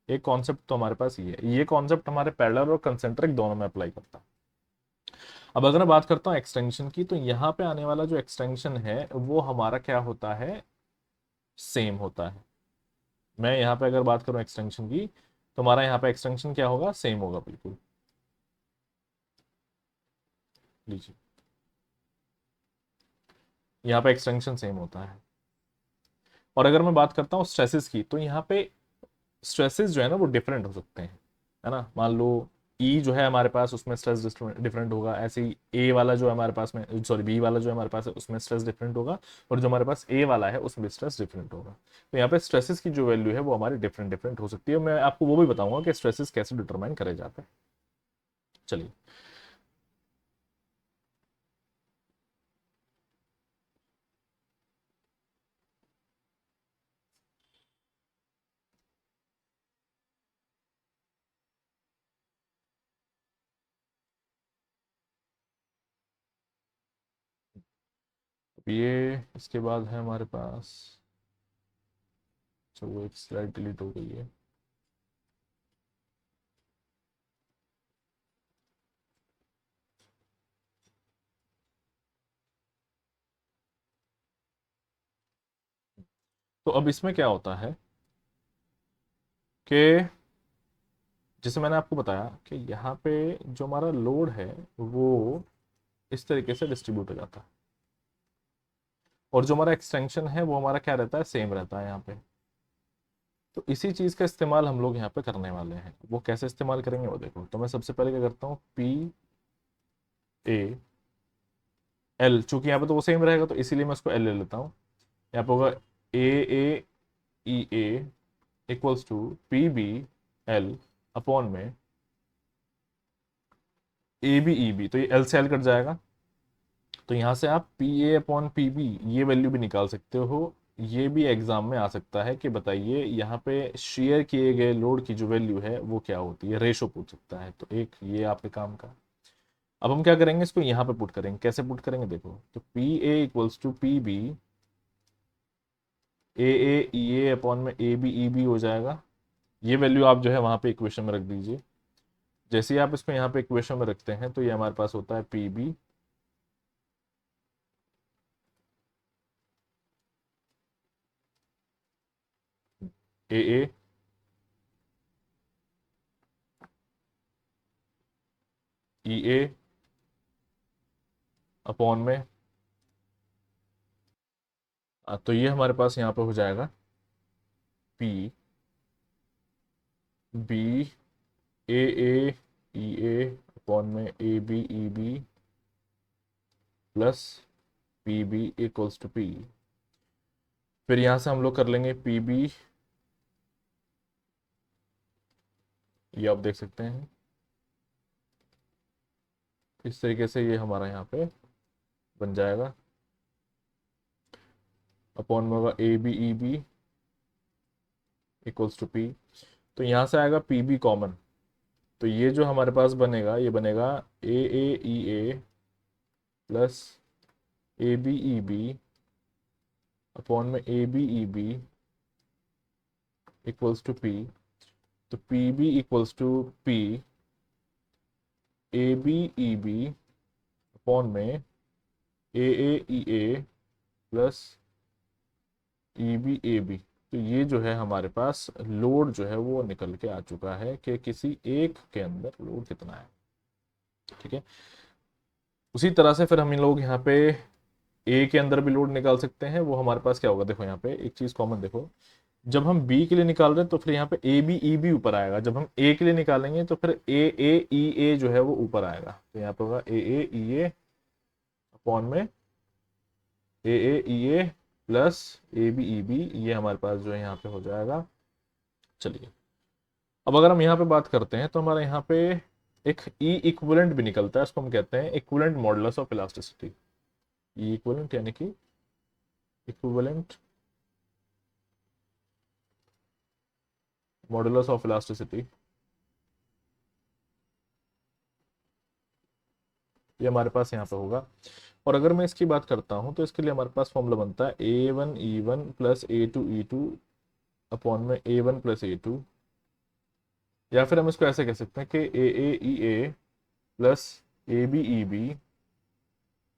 एक कॉन्सेप्ट तो हमारे पास ये है, ये कॉन्सेप्ट हमारे पैरेलल और कंसेंट्रिक दोनों में अप्लाई करता है। अब अगर मैं बात करता हूँ एक्सटेंशन की, तो यहाँ पे आने वाला जो एक्सटेंशन है वो हमारा क्या होता है, सेम होता है। मैं यहाँ पे अगर बात करूँ एक्सटेंशन की, तो हमारा यहाँ पे एक्सटेंशन क्या होगा, सेम होगा बिल्कुल। लीजिए, यहाँ पे एक्सटेंशन सेम होता है। और अगर मैं बात करता हूँ स्ट्रेसेस की, तो यहाँ पे स्ट्रेसेस जो है ना वो डिफरेंट हो सकते हैं, है ना। मान लो ई जो है हमारे पास, उसमें स्ट्रेस डिफरेंट होगा, ऐसे ही ए वाला जो है हमारे पास में, सॉरी बी वाला जो है हमारे पास है उसमें स्ट्रेस डिफरेंट होगा, और जो हमारे पास ए वाला है उसमें भी स्ट्रेस डिफरेंट होगा। तो यहाँ पे स्ट्रेसेस की जो वैल्यू है वो हमारी डिफरेंट डिफरेंट हो सकती है। मैं आपको वो भी बताऊंगा कि स्ट्रेसेस कैसे डिटरमाइन करे जाते हैं। चलिए, अब ये इसके बाद है हमारे पास, जो वो एक स्लाइड डिलीट हो गई है। तो अब इसमें क्या होता है कि जैसे मैंने आपको बताया कि यहाँ पे जो हमारा लोड है वो इस तरीके से डिस्ट्रीब्यूट हो जाता है, और जो हमारा एक्सटेंशन है वो हमारा क्या रहता है, सेम रहता है यहाँ पे। तो इसी चीज़ का इस्तेमाल हम लोग यहाँ पे करने वाले हैं। वो कैसे इस्तेमाल करेंगे वो देखो। तो मैं सबसे पहले क्या करता हूँ, पी ए एल, चूंकि यहाँ पे तो वो सेम रहेगा तो इसीलिए मैं उसको एल ले लेता हूँ। यहाँ पे होगा A A E A equals to P B L upon में ए बी ई बी, तो ये एल से एल कट जाएगा। तो यहाँ से आप P A upon P B ये वैल्यू भी निकाल सकते हो। ये भी एग्जाम में आ सकता है कि बताइए यहाँ पे शेयर किए गए लोड की जो वैल्यू है वो क्या होती है, रेशो पूछ सकता है। तो एक ये आपके काम का। अब हम क्या करेंगे, इसको यहाँ पे पुट करेंगे। कैसे पुट करेंगे देखो, तो P A equals to P B A E A upon में ए बी ई बी हो जाएगा। ये वैल्यू आप जो है वहां पे इक्वेशन में रख दीजिए। जैसे ही आप इसको यहाँ पे इक्वेशन में रखते हैं तो ये हमारे पास होता है P B A A E A upon में, तो ये हमारे पास यहाँ पे हो जाएगा P B A E A upon में A B plus P B equals to P. फिर यहां से हम लोग कर लेंगे पी बी, ये आप देख सकते हैं इस तरीके से, ये हमारा यहाँ पे बन जाएगा। अपॉन में होगा A B equals to P. तो यहाँ से आएगा पी बी कॉमन, तो ये जो हमारे पास बनेगा ये बनेगा A plus A B upon में A B equals to P. तो P B equals to P A B upon में ए प्लस ए बी। तो ये जो है हमारे पास लोड जो है वो निकल के आ चुका है कि किसी एक के अंदर लोड कितना है। ठीक है, उसी तरह से फिर हम इन लोग यहाँ पे ए के अंदर भी लोड निकाल सकते हैं। वो हमारे पास क्या होगा, देखो यहाँ पे एक चीज कॉमन देखो, जब हम बी के लिए निकाल रहे हैं तो फिर यहाँ पे ए बी ई बी ऊपर आएगा, जब हम ए के लिए निकालेंगे तो फिर ए ई ए जो है वो ऊपर आएगा। तो यहाँ पे होगा ए ई ए अपॉन में ई ए प्लस बी ई बी, ये हमारे पास जो है यहाँ पे हो जाएगा। चलिए, अब अगर हम यहाँ पे बात करते हैं तो हमारे यहाँ पे एक ई इक्विवेलेंट भी निकलता है, इसको हम कहते हैं equivalent modulus of elasticity. E equivalent यानी कि इक्विवेलेंट मॉडुलस ऑफ इलास्टिसिटी, ये हमारे पास यहाँ पे होगा। और अगर मैं इसकी बात करता हूँ तो इसके लिए हमारे पास फॉर्मूला बनता है A1 प्लस ए टू अपॉन में A1 प्लस ए टू, या फिर हम इसको ऐसे कह सकते हैं कि ए प्लस ई बी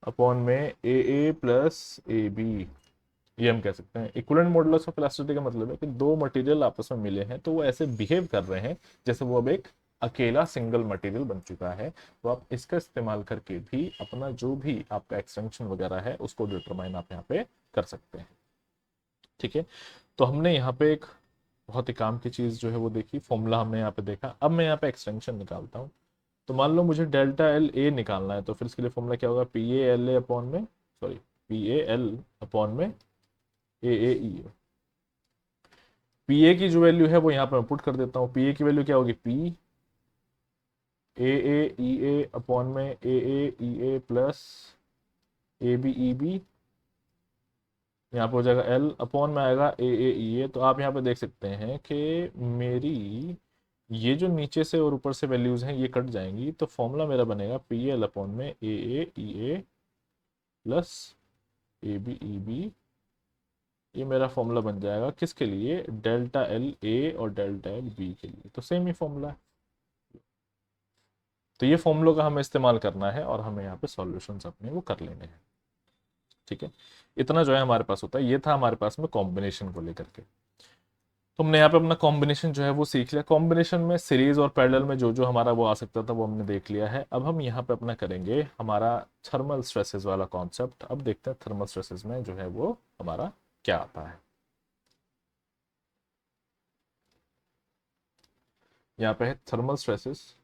अपॉन में ए प्लस ए बी, ये हम कह सकते हैं। इक्विवेलेंट मॉडुलस ऑफ इलास्टिसिटी का मतलब है कि दो मटेरियल आपस में मिले हैं तो वो ऐसे बिहेव कर रहे हैं जैसे वो अब एक अकेला सिंगल मटेरियल बन चुका है। तो आप इसका इस्तेमाल करके भी अपना जो भी आपका एक्सटेंशन वगैरह है उसको डिटरमाइन आप यहाँ पे कर सकते हैं। ठीक है, तो हमने यहाँ पे एक बहुत ही काम की चीज जो है वो देखी, फॉर्मूला हमने यहाँ पे देखा। अब मैं यहाँ पे एक्सटेंशन निकालता हूँ। तो मान लो मुझे डेल्टा एल ए निकालना है, तो फिर इसके लिए फॉर्मूला क्या होगा, P A L A upon में, sorry, P A L upon में A E A. P A की जो वैल्यू है वो यहाँ पे मैं पुट कर देता हूँ। पी ए की वैल्यू क्या होगी, पी ई ए अपॉन में ई ए प्लस ई बी, यहाँ पे हो जाएगा एल अपॉन में आएगा ई ए। तो आप यहाँ पे देख सकते हैं कि मेरी ये जो नीचे से और ऊपर से वैल्यूज हैं ये कट जाएंगी, तो फॉर्मूला मेरा बनेगा पी एल अपॉन में ई ए प्लस ई बी। ये मेरा फॉर्मूला बन जाएगा किसके लिए, डेल्टा एल ए और डेल्टा एल बी के लिए। तो सेम ही फॉर्मूला है। तो ये फॉर्मूलों का हमें इस्तेमाल करना है और हमें यहाँ पे सॉल्यूशंस अपने वो कर लेने हैं। ठीक है, इतना जो है हमारे पास होता है। ये था हमारे पास में कॉम्बिनेशन को लेकर के। तो हमने यहाँ पे अपना कॉम्बिनेशन जो है वो सीख लिया। कॉम्बिनेशन में सीरीज और पैरेलल में जो जो हमारा वो आ सकता था वो हमने देख लिया है। अब हम यहाँ पे अपना करेंगे हमारा थर्मल स्ट्रेसेस वाला कॉन्सेप्ट। अब देखते हैं थर्मल स्ट्रेसेस में जो है वो हमारा क्या आता है। यहाँ पे है थर्मल स्ट्रेसेस।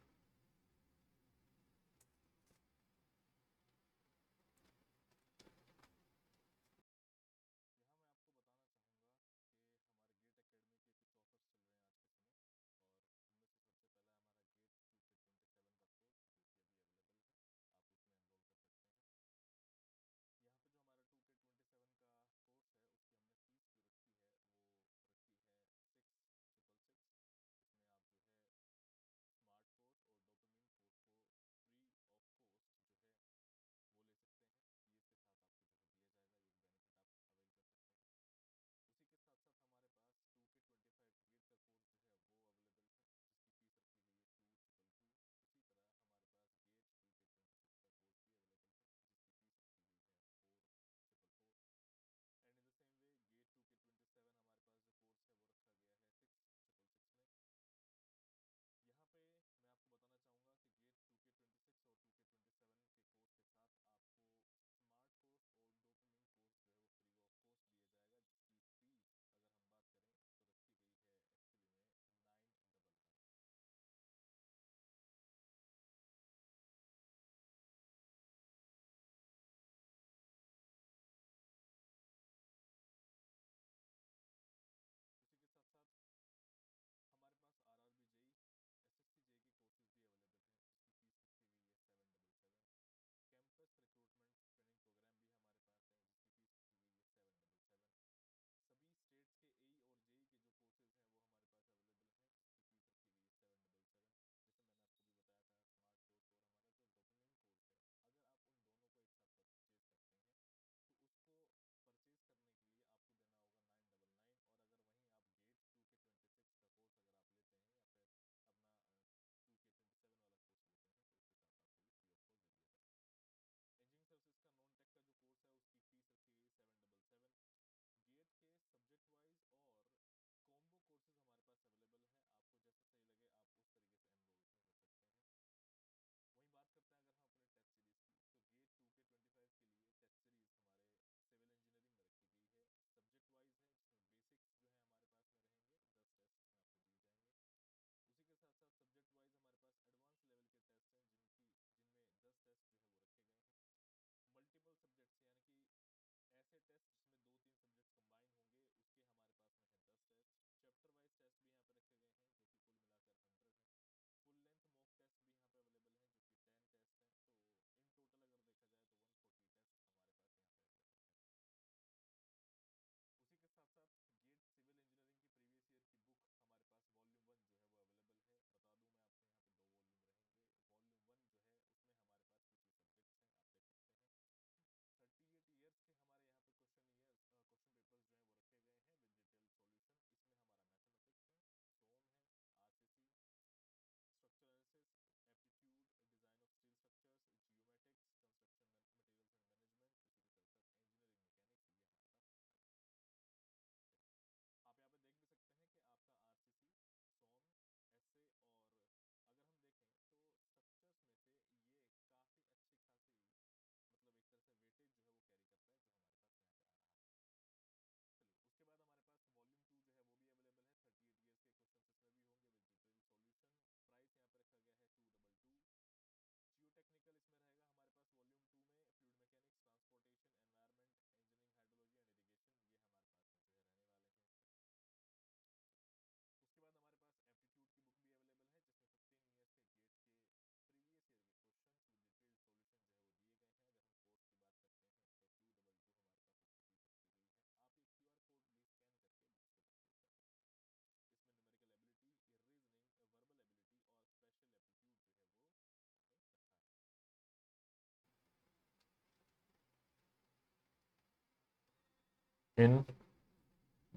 इन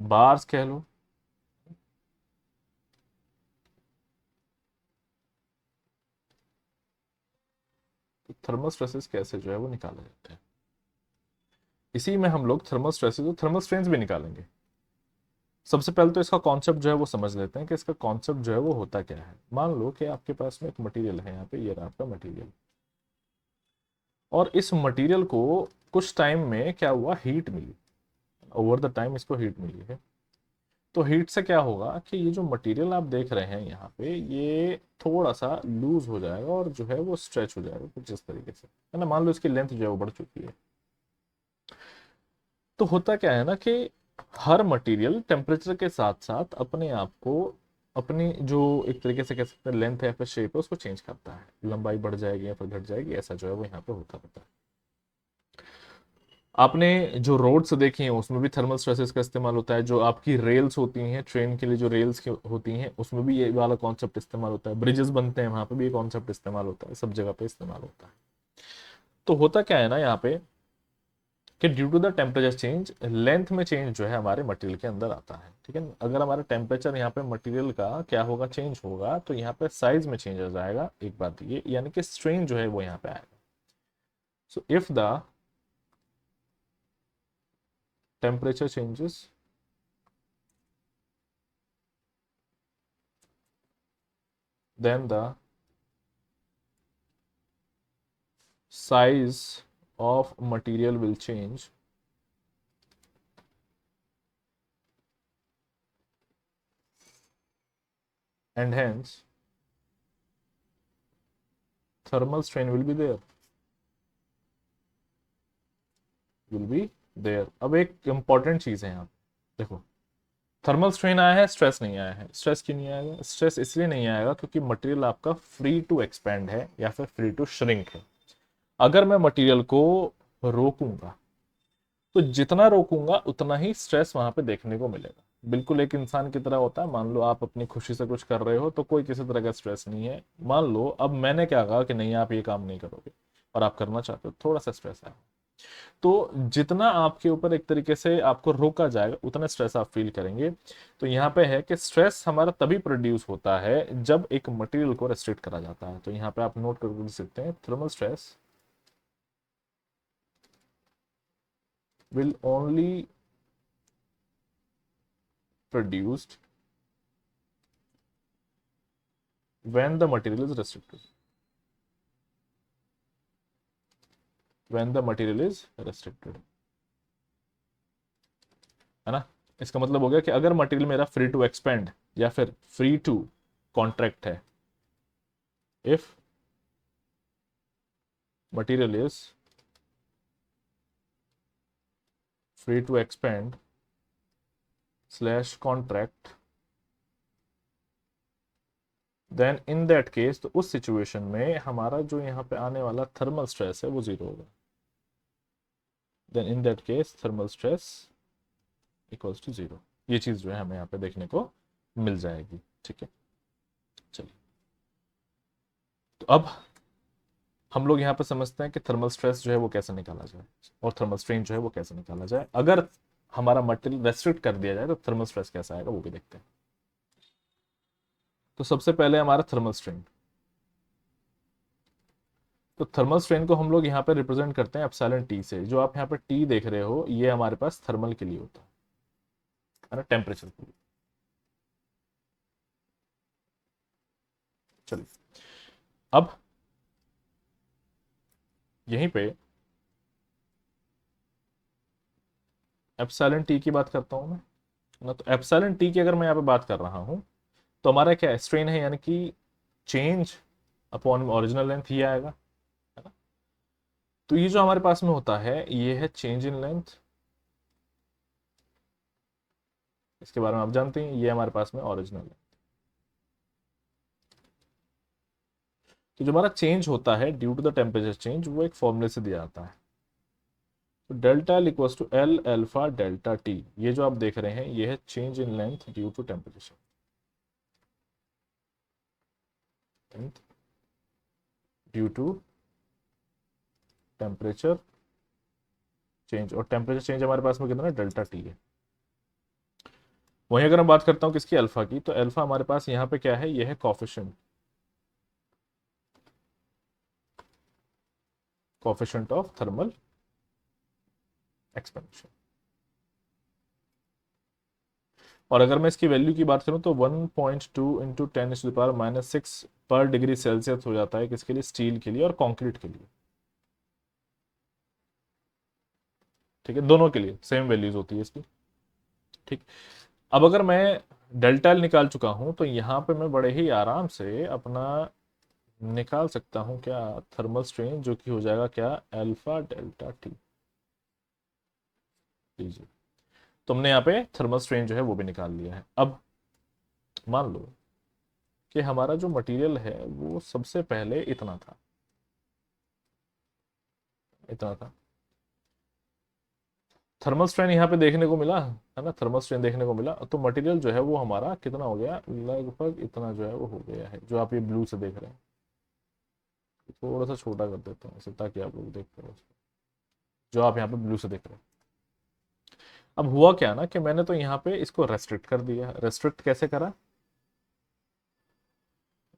बार्स कह लो। तो थर्मल स्ट्रेसेस कैसे जो है वो निकाले जाते हैं, इसी में हम लोग थर्मल स्ट्रेसेस और थर्मल स्ट्रेन्स भी निकालेंगे। सबसे पहले तो इसका कॉन्सेप्ट जो है वो समझ लेते हैं कि इसका कॉन्सेप्ट जो है वो होता क्या है। मान लो कि आपके पास में एक मटेरियल है, यहाँ पे ये रहा आपका मटेरियल, और इस मटेरियल को कुछ टाइम में क्या हुआ, हीट मिली, ओवर द टाइम इसको हीट मिली है। तो हीट से क्या होगा कि ये जो मटेरियल आप देख रहे हैं यहाँ पे, ये थोड़ा सा लूज हो जाएगा और जो है वो स्ट्रेच हो जाएगा कुछ इस तरीके से, है ना। मान लो इसकी लेंथ जो है वो बढ़ चुकी है। तो होता क्या है ना कि हर मटेरियल टेम्परेचर के साथ साथ अपने आप को, अपनी जो एक तरीके से कह सकते हैं लेंथ है या फिर शेप है, उसको चेंज करता है। लंबाई बढ़ जाएगी या फिर घट जाएगी, ऐसा जो है वो यहाँ पे होता रहता है। आपने जो रोड्स देखी हैं उसमें भी थर्मल स्ट्रेसेस का इस्तेमाल होता है। जो आपकी रेल्स होती हैं ट्रेन के लिए, जो रेल्स की होती हैं उसमें भी ये वाला कॉन्सेप्ट इस्तेमाल होता है। ब्रिजेस बनते हैं वहां पे भी ये कॉन्सेप्ट इस्तेमाल होता है, सब जगह पे इस्तेमाल होता है। तो होता क्या है ना यहाँ पे कि due to the temperature change, length में चेंज जो है हमारे मटेरियल के अंदर आता है, ठीक है। अगर हमारा टेम्परेचर यहाँ पे मटेरियल का क्या होगा, चेंज होगा, तो यहाँ पे साइज में चेंज आ जाएगा, एक बात ये, यानी कि स्ट्रेन जो है वो यहाँ पे आएगा। So if the temperature changes, then the size of material will change, and hence thermal strain will be there, will be there। अब एक इंपॉर्टेंट चीज है यहाँ पे, देखो, थर्मल स्ट्रेन आया है, स्ट्रेस नहीं आया है। स्ट्रेस क्यों नहीं आएगा? स्ट्रेस इसलिए नहीं आएगा क्योंकि मटेरियल आपका फ्री टू एक्सपेंड है या फिर फ्री टू श्रिंक है। अगर मैं मटेरियल को रोकूंगा, तो जितना रोकूंगा उतना ही स्ट्रेस वहां पे देखने को मिलेगा। बिल्कुल एक इंसान की तरह होता है। मान लो आप अपनी खुशी से कुछ कर रहे हो तो कोई किसी तरह का स्ट्रेस नहीं है। मान लो अब मैंने क्या कहा कि नहीं आप ये काम नहीं करोगे और आप करना चाहते हो, थोड़ा सा स्ट्रेस है। तो जितना आपके ऊपर एक तरीके से आपको रोका जाएगा उतना स्ट्रेस आप फील करेंगे। तो यहाँ पे है कि स्ट्रेस हमारा तभी प्रोड्यूस होता है जब एक मटेरियल को रेस्ट्रिक्ट करा जाता है। तो यहाँ पे आप नोट कर सकते हैं, thermal stress will only produced when the material is restricted, when the material is restricted, है ना। इसका मतलब हो गया कि अगर मटेरियल मेरा फ्री टू एक्सपेंड या फिर फ्री टू कॉन्ट्रैक्ट है, if material is free to expand slash contract, then in that case, तो उस सिचुएशन में हमारा जो यहाँ पे आने वाला थर्मल स्ट्रेस है वो जीरो होगा। Then in that case thermal stress equals to zero. ये चीज जो है हमें यहाँ पे देखने को मिल जाएगी, ठीक है। चलिए, तो अब हम लोग यहाँ पे समझते हैं कि थर्मल स्ट्रेस जो है वो कैसे निकाला जाए और थर्मल स्ट्रेन जो है वो कैसे निकाला जाए। अगर हमारा मटेरियल रेस्ट्रिक्ट कर दिया जाए तो थर्मल स्ट्रेस कैसा आएगा वो भी देखते हैं। तो सबसे पहले हमारा थर्मल स्ट्रेन। तो थर्मल स्ट्रेन को हम लोग यहाँ पे रिप्रेजेंट करते हैं एप्सिलॉन टी से। जो आप यहाँ पे टी देख रहे हो ये हमारे पास थर्मल के लिए होता है ना, टेम्परेचर के लिए। चलिए, अब यहीं पे एप्सिलॉन टी की बात करता हूं मैं ना। तो एप्सिलॉन टी की अगर मैं यहाँ पे बात कर रहा हूं तो हमारा क्या स्ट्रेन है, यानी कि चेंज अपॉन ओरिजिनल लेंथ ही आएगा, है ना। तो ये जो हमारे पास में होता है ये है चेंज इन लेंथ। इसके बारे में आप जानते हैं, ये हमारे पास में ओरिजिनल है। तो जो हमारा चेंज होता है due to the temperature change, वो एक फॉर्मूले से दिया जाता है। तो delta L equals to L alpha delta T. ये जो आप देख रहे हैं ये है change in length due to temperature, length due to temperature change, और टेम्परेचर चेंज हमारे पास में कितना है, डेल्टा टी है। वहीं अगर मैं बात करता हूँ किसकी, अल्फा की, तो अल्फा हमारे पास यहाँ पे क्या है, यह है coefficient, coefficient of thermal expansion. और अगर मैं इसकी वैल्यू की बात करूं तो 1.2 इंटू 10⁻⁻6 पर डिग्री सेल्सियस हो जाता है किसके लिए, स्टील के लिए और कंक्रीट के लिए। ठीक है, दोनों के लिए सेम वैल्यूज होती है इसकी। ठीक, अब अगर मैं डेल्टा एल निकाल चुका हूं तो यहां पे मैं बड़े ही आराम से अपना निकाल सकता हूं क्या, थर्मल स्ट्रेन, जो कि हो जाएगा क्या, अल्फा डेल्टा टी। लीजिए, तुमने यहाँ पे थर्मल स्ट्रेन जो है वो भी निकाल लिया है। अब मान लो कि हमारा जो मटेरियल है वो सबसे पहले इतना था, इतना था। थर्मल स्ट्रेन यहाँ पे देखने को मिला है ना, थर्मल स्ट्रेन देखने को मिला, तो मटेरियल जो है वो हमारा कितना हो गया, लगभग इतना जो है वो हो गया है, जो आप ये ब्लू से देख रहे हैं। थोड़ा सा छोटा कर देता हूँ इसे ताकि आप लोग देख पाओ उसको, जो आप यहाँ पे ब्लू से देख रहे हैं। अब हुआ क्या ना कि मैंने तो यहाँ पे इसको रेस्ट्रिक्ट कर दिया। रेस्ट्रिक्ट कैसे करा,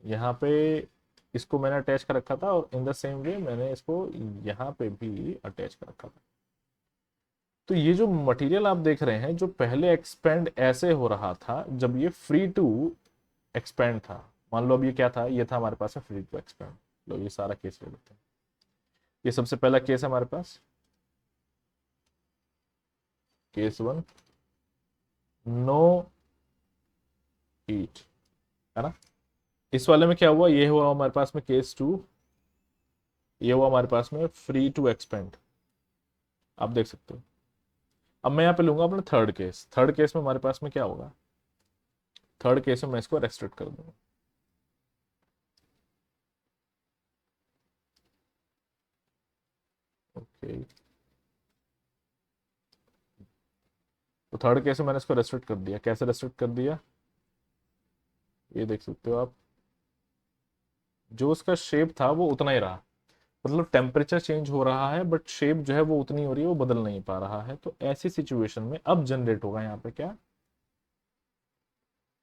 यहाँ पे इसको मैंने अटैच कर रखा था, और इन द सेम वे मैंने इसको यहाँ पे भी अटैच कर रखा था। तो ये जो मटेरियल आप देख रहे हैं, जो पहले एक्सपेंड ऐसे हो रहा था जब ये फ्री टू एक्सपेंड था, मान लो अब ये क्या था, ये था हमारे पास है फ्री टू एक्सपेंड। लो ये सारा केस ले लेते हैं, ये सबसे पहला केस है हमारे पास, केस वन, नो हीट, है ना। इस वाले में क्या हुआ, ये हुआ हमारे पास में केस टू, ये हुआ हमारे पास में फ्री टू एक्सपेंड, आप देख सकते हो। अब मैं यहाँ पे लूंगा अपना थर्ड केस, थर्ड केस में हमारे पास में क्या होगा, थर्ड केस में मैं इसको रेस्ट्रिक्ट कर दूंगा। ओके, तो थर्ड केस में मैंने इसको रेस्ट्रिक्ट कर दिया। कैसे रेस्ट्रिक्ट कर दिया, ये देख सकते हो आप, जो उसका शेप था वो उतना ही रहा, मतलब टेम्परेचर चेंज हो रहा है बट शेप जो है वो उतनी हो रही है, वो बदल नहीं पा रहा है। तो ऐसी सिचुएशन में अब जनरेट होगा यहाँ पे क्या,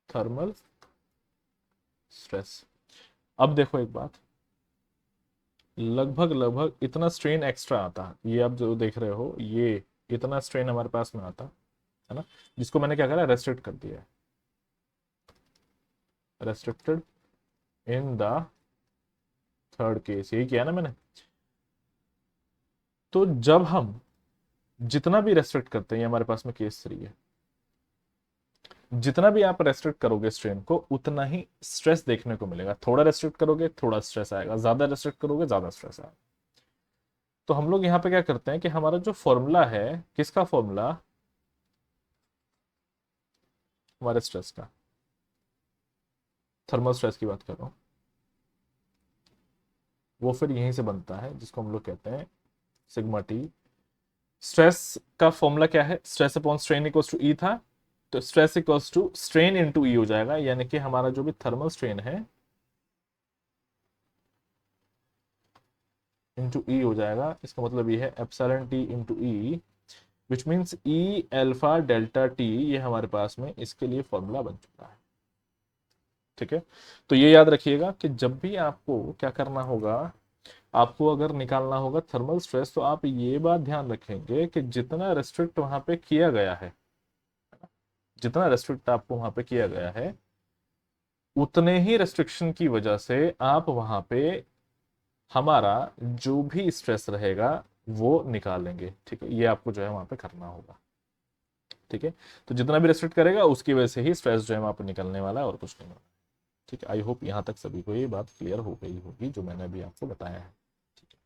थर्मल स्ट्रेस। अब देखो एक बात, लगभग लगभग इतना स्ट्रेन एक्स्ट्रा आता, ये आप जो देख रहे हो, ये इतना स्ट्रेन हमारे पास में आता है ना, जिसको मैंने क्या करा, रेस्ट्रिक्ट कर दिया है, restricted in the third case, यही किया ना मैंने। तो जब हम जितना भी रेस्ट्रिक्ट करते हैं, ये हमारे पास में केस थ्री है, जितना भी आप रेस्ट्रिक्ट करोगे स्ट्रेन को, उतना ही स्ट्रेस देखने को मिलेगा। थोड़ा रेस्ट्रिक्ट करोगे थोड़ा स्ट्रेस आएगा, ज्यादा रेस्ट्रिक्ट करोगे ज्यादा स्ट्रेस आएगा। तो हम लोग यहाँ पे क्या करते हैं कि हमारा जो फॉर्मूला है, किसका फॉर्मूला, हमारे स्ट्रेस का, थर्मल स्ट्रेस की बात कर रहा हूँ, वो फिर यहीं से बनता है, जिसको हम लोग कहते हैं सिग्मा टी। स्ट्रेस का फॉर्मूला क्या है, stress upon strain equals to E था, तो stress equals to strain into E हो जाएगा, यानी कि हमारा जो भी थर्मल स्ट्रेन है इंटू ई हो जाएगा। इसका मतलब ये है epsilon T into E, which means E alpha delta T, ये हमारे पास में इसके लिए फॉर्मूला बन चुका है। ठीक है, तो ये याद रखिएगा कि जब भी आपको क्या करना होगा, आपको अगर निकालना होगा थर्मल स्ट्रेस, तो आप ये बात ध्यान रखेंगे कि जितना रेस्ट्रिक्ट वहां पे किया गया है, जितना रेस्ट्रिक्ट आपको वहां पे किया गया है, उतने ही रेस्ट्रिक्शन की वजह से आप वहां पे हमारा जो भी स्ट्रेस रहेगा वो निकालेंगे। ठीक है, ये आपको जो है वहां पे करना होगा। ठीक है, तो जितना भी रेस्ट्रिक्ट करेगा उसकी वजह से ही स्ट्रेस जो है वहां पे निकलने वाला है, और कुछ नहीं होगा। ठीक है, आई होप यहाँ तक सभी को ये बात क्लियर हो गई होगी जो मैंने अभी आपको बताया है। ठीक है,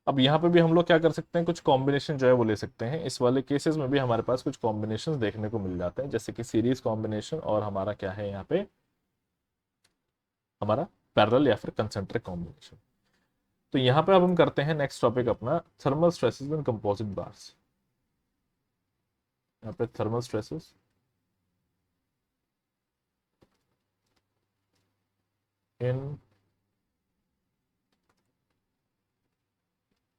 अब यहाँ पे भी हम लोग क्या कर सकते हैं, कुछ कॉम्बिनेशन जो है वो ले सकते हैं। इस वाले केसेस में भी हमारे पास कुछ कॉम्बिनेशन देखने को मिल जाते हैं, जैसे कि सीरीज कॉम्बिनेशन, और हमारा क्या है यहाँ पे, हमारा पैरेलल या फिर कंसेंट्रिक कॉम्बिनेशन। तो यहाँ पे अब हम करते हैं नेक्स्ट टॉपिक अपना, थर्मल स्ट्रेसेस इन कंपोजिट बार्स। यहाँ पे थर्मल स्ट्रेसेस इन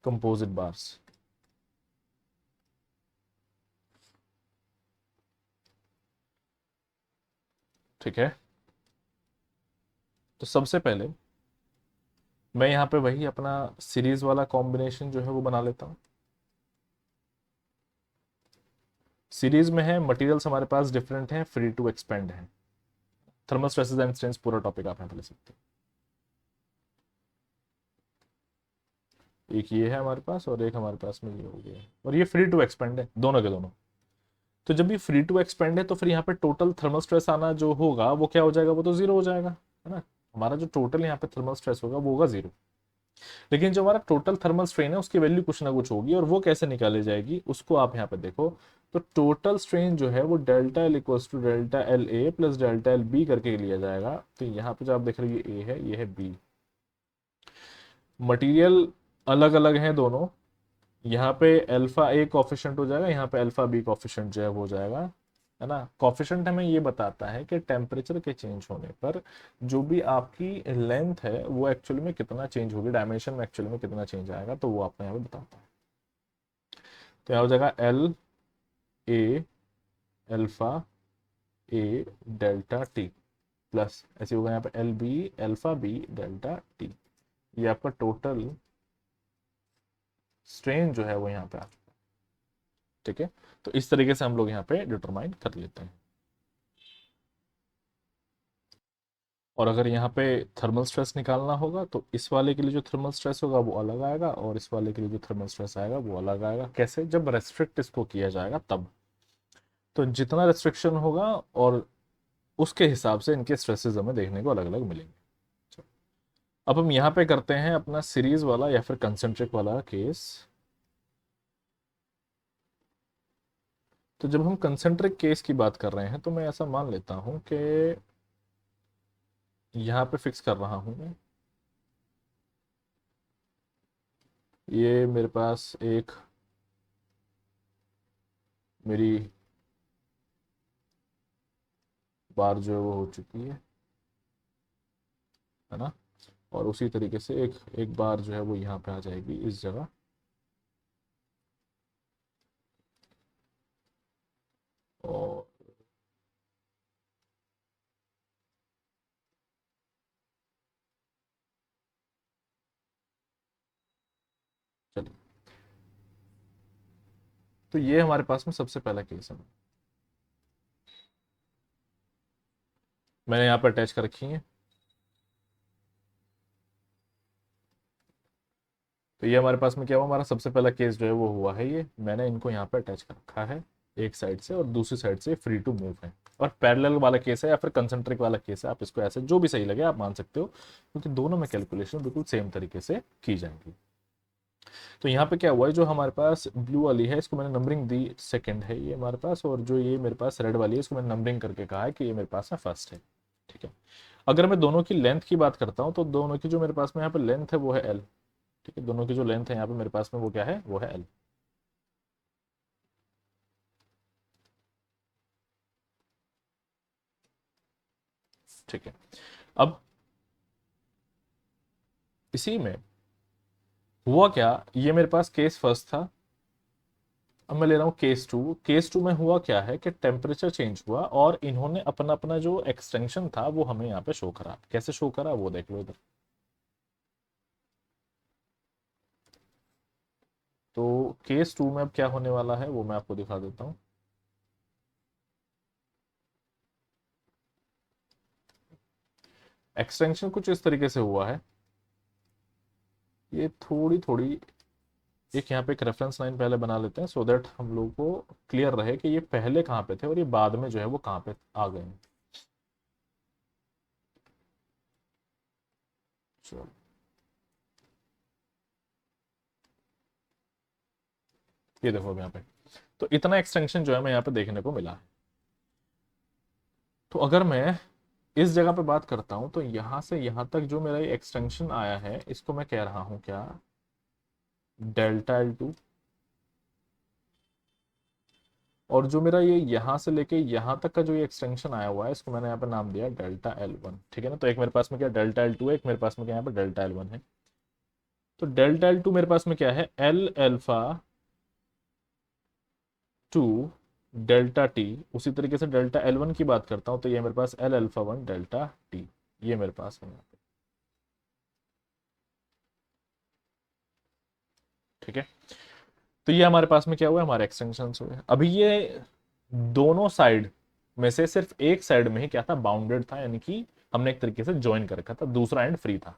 कंपोजिट बार्स। ठीक है। तो सबसे पहले मैं यहाँ पे वही अपना सीरीज वाला कॉम्बिनेशन जो है वो बना लेता हूँ। सीरीज में है, मटेरियल्स हमारे पास डिफरेंट हैं, फ्री टू एक्सपेंड है। थर्मल स्ट्रेसेस एंड स्ट्रेन्स पूरा टॉपिक आप यहाँ पे ले सकते हैं। एक ये है हमारे पास और एक हमारे पास में ये हो गया, और ये फ्री टू एक्सपेंड है, दोनों के दोनों। तो जब ये फ्री टू एक्सपेंड है तो फिर यहाँ पे टोटल थर्मल स्ट्रेस आना जो होगा वो क्या हो जाएगा, वो तो जीरो हो जाएगा, है ना। हमारा जो टोटल यहाँ पे थर्मल स्ट्रेस होगा वो होगा जीरो। लेकिन जो हमारा टोटल थर्मल स्ट्रेन है उसकी वैल्यू कुछ ना कुछ होगी, और वो कैसे निकाली जाएगी उसको आप यहाँ पे देखो। तो टोटल स्ट्रेन जो है वो delta L equals to delta L A plus delta L B करके लिया जाएगा। तो यहाँ पे जो आप देख रहे हैं ये ए है, ये है बी। मटेरियल अलग अलग हैं दोनों। यहाँ पे अल्फा ए कॉफिशेंट हो जाएगा, यहाँ पे अल्फा बी कॉफिशेंट जो है वो हो जाएगा, है ना। कॉफिशेंट हमें ये बताता है कि टेम्परेचर के चेंज होने पर जो भी आपकी लेंथ है वो एक्चुअली में कितना चेंज होगी, डायमेंशन में एक्चुअली में कितना चेंज आएगा, तो वो आपको यहाँ पे बताता है। तो यहाँ हो जाएगा L A alpha A delta T plus ऐसे होगा यहाँ पे L B alpha B delta T. ये आपका टोटल स्ट्रेन जो है वो यहाँ पे आ चुका है। ठीक है। तो इस तरीके से हम लोग यहाँ पे डिटरमाइन कर लेते हैं। और अगर यहाँ पे थर्मल स्ट्रेस निकालना होगा तो इस वाले के लिए जो थर्मल स्ट्रेस होगा वो अलग आएगा, और इस वाले के लिए जो थर्मल स्ट्रेस आएगा वो अलग आएगा। कैसे? जब रेस्ट्रिक्ट इसको किया जाएगा तब। तो जितना रेस्ट्रिक्शन होगा और उसके हिसाब से इनके स्ट्रेसेस हमें देखने को अलग अलग मिलेंगे। अब हम यहाँ पे करते हैं अपना सीरीज वाला या फिर कंसेंट्रिक वाला केस। तो जब हम कंसेंट्रिक केस की बात कर रहे हैं तो मैं ऐसा मान लेता हूं कि यहाँ पे फिक्स कर रहा हूं मैं, ये मेरे पास एक मेरी बार जो है वो हो चुकी है ना। और उसी तरीके से एक एक बार जो है वो यहाँ पे आ जाएगी इस जगह। और चलिए, तो ये हमारे पास में सबसे पहला केस है, मैंने यहाँ पर अटैच कर रखी है। तो ये हमारे पास में क्या हुआ, हमारा सबसे पहला केस जो है वो हुआ है, ये मैंने इनको यहाँ पे अटैच कर रखा है एक साइड से, और दूसरी साइड से फ्री टू मूव है। और पैरेलल वाला केस है या फिर कंसेंट्रिक वाला केस है, आप इसको ऐसे जो भी सही लगे आप मान सकते हो, क्योंकि दोनों में कैलकुलेशन बिल्कुल सेम तरीके से की जाएंगी। तो यहाँ पे क्या हुआ है, जो हमारे पास ब्लू वाली है इसको मैंने नंबरिंग दी, सेकंड है ये हमारे पास, और जो ये मेरे पास रेड वाली है इसको मैंने नंबरिंग करके कहा है कि ये मेरे पास है फर्स्ट है। ठीक है। अगर मैं दोनों की लेंथ की बात करता हूँ तो दोनों की जो मेरे पास में यहाँ पे लेंथ है वो है एल। ठीक है। दोनों की जो लेंथ है यहाँ पे मेरे पास में वो क्या है, वो है एल। ठीक है। अब इसी में हुआ क्या, ये मेरे पास केस फर्स्ट था, अब मैं ले रहा हूँ केस टू। केस टू में हुआ क्या है कि टेम्परेचर चेंज हुआ और इन्होंने अपना अपना जो एक्सटेंशन था वो हमें यहाँ पे शो करा। कैसे शो करा वो देख लो इधर। तो केस टू में अब क्या होने वाला है वो मैं आपको दिखा देता हूँ। एक्सटेंशन कुछ इस तरीके से हुआ है, ये थोड़ी थोड़ी एक यहाँ पे एक रेफरेंस लाइन पहले बना लेते हैं सो दैट हम लोग को क्लियर रहे कि ये पहले कहाँ पे थे और ये बाद में जो है वो कहाँ पे आ गए हैं। चलो, ये देखो अब यहाँ पे तो इतना एक्सटेंशन जो है हमें यहाँ पे देखने को मिला है। तो अगर मैं इस जगह पे बात करता हूं तो यहां से यहां तक जो मेरा ये एक्सटेंशन आया है इसको मैं कह रहा हूं क्या, डेल्टा एल टू। और जो मेरा ये यहां से लेके यहां तक का जो ये एक्सटेंशन आया हुआ है इसको मैंने यहाँ पे नाम दिया डेल्टा एल वन। ठीक है ना। तो एक मेरे पास में क्या डेल्टा एल टू है, एक मेरे पास में क्या यहाँ पे डेल्टा एल वन है। तो डेल्टा एल टू मेरे पास में क्या है, L alpha two delta T, उसी तरीके से डेल्टा L1 की बात करता हूं तो ये मेरे पास L अल्फा 1 डेल्टा टी, ये मेरे पास है यहाँ पे। ठीक है, तो ये हमारे पास में क्या हुआ, हमारे एक्सटेंशन हुए। अभी ये दोनों साइड में से सिर्फ एक साइड में ही क्या था, बाउंडेड था, यानी कि हमने एक तरीके से ज्वाइन कर रखा था, दूसरा एंड फ्री था।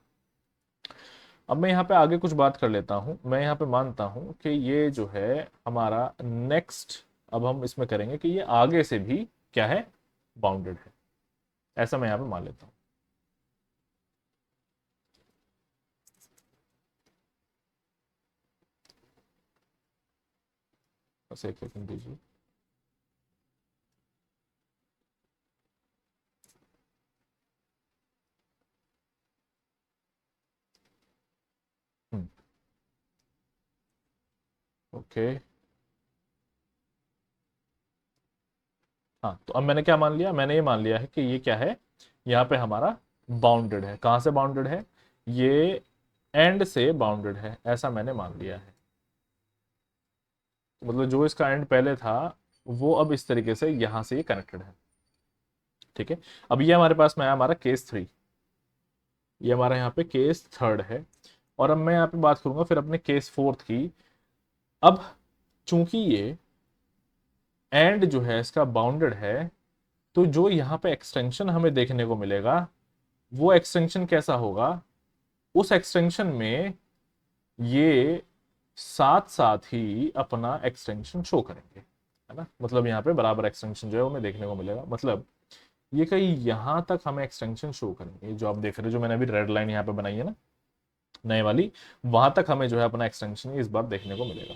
अब मैं यहाँ पे आगे कुछ बात कर लेता हूँ। मैं यहाँ पे मानता हूँ कि ये जो है हमारा नेक्स्ट, अब हम इसमें करेंगे कि ये आगे से भी क्या है, बाउंडेड है, ऐसा मैं यहाँ पे मान लेता हूँ। बस एक सेकंड दीजिए। ओके, हाँ, तो अब मैंने क्या मान लिया, मैंने ये मान लिया है कि ये क्या है, यहाँ पे हमारा बाउंडेड है। कहाँ से बाउंडेड है, ये एंड से बाउंडेड है, ऐसा मैंने मान लिया है। तो मतलब जो इसका एंड पहले था वो अब इस तरीके से यहां से ये कनेक्टेड है। ठीक है, अब ये हमारे पास में है हमारा केस 3, ये हमारा यहाँ पे केस 3 है। और अब मैं यहाँ पे बात करूंगा फिर अपने केस 4 की। अब चूंकि ये एंड जो है इसका बाउंडेड है, तो जो यहाँ पे एक्सटेंशन हमें देखने को मिलेगा वो एक्सटेंशन कैसा होगा, उस एक्सटेंशन में ये साथ साथ ही अपना एक्सटेंशन शो करेंगे, है ना। मतलब यहाँ पे बराबर एक्सटेंशन जो है हमें देखने को मिलेगा। मतलब ये कहीं यहां तक हमें एक्सटेंशन शो करेंगे, जो आप देख रहे हो, जो मैंने अभी रेड लाइन यहाँ पे बनाई है ना नए वाली, वहां तक हमें जो है अपना एक्सटेंशन इस बार देखने को मिलेगा।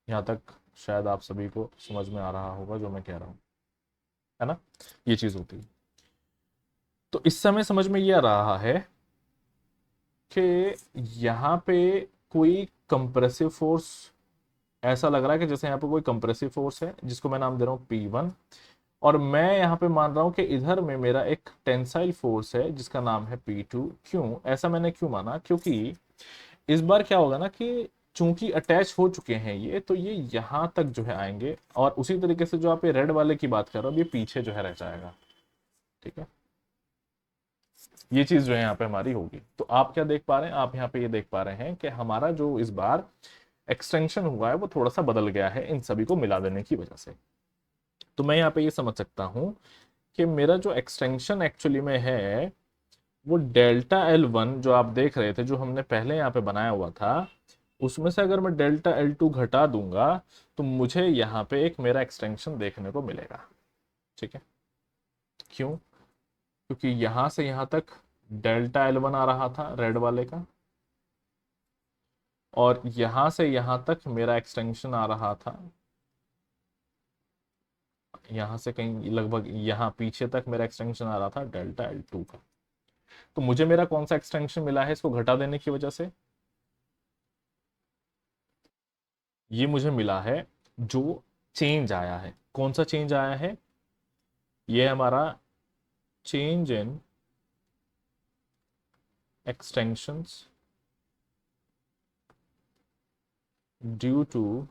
यहाँ तक शायद आप सभी को समझ में आ रहा होगा जो मैं कह रहा हूँ, है ना। ये चीज होती है। तो इस समय समझ में ये आ रहा है कि यहाँ पे कोई कंप्रेसिव फोर्स, ऐसा लग रहा है कि जैसे यहाँ पे कोई कंप्रेसिव फोर्स है जिसको मैं नाम दे रहा हूँ P1। और मैं यहाँ पे मान रहा हूँ कि इधर में मेरा एक टेंसाइल फोर्स है जिसका नाम है P2। क्यों ऐसा मैंने क्यों माना, क्योंकि इस बार क्या होगा ना कि चूंकि अटैच हो चुके हैं ये, तो ये यहां तक जो है आएंगे, और उसी तरीके से जो आप ये रेड वाले की बात कर रहे हो ये पीछे जो है रह जाएगा। ठीक है, ये चीज जो है यहाँ पे हमारी होगी। तो आप क्या देख पा रहे हैं, आप यहाँ पे ये देख पा रहे हैं कि हमारा जो इस बार एक्सटेंशन हुआ है वो थोड़ा सा बदल गया है इन सभी को मिला देने की वजह से। तो मैं यहाँ पे ये समझ सकता हूं कि मेरा जो एक्सटेंशन एक्चुअली में है वो डेल्टा L1 जो आप देख रहे थे, जो हमने पहले यहाँ पे बनाया हुआ था, उसमें से अगर मैं डेल्टा L2 घटा दूंगा तो मुझे यहाँ पे एक मेरा एक्सटेंशन देखने को मिलेगा। ठीक है, क्यों, क्योंकि यहां से यहां तक डेल्टा L1 आ रहा था रेड वाले का, और यहां से यहां तक मेरा एक्सटेंशन आ रहा था, यहां से कहीं लगभग यहां पीछे तक मेरा एक्सटेंशन आ रहा था डेल्टा L2 का। तो मुझे मेरा कौन सा एक्सटेंशन मिला है इसको घटा देने की वजह से, ये मुझे मिला है जो चेंज आया है। कौन सा चेंज आया है, ये हमारा change in extensions due to,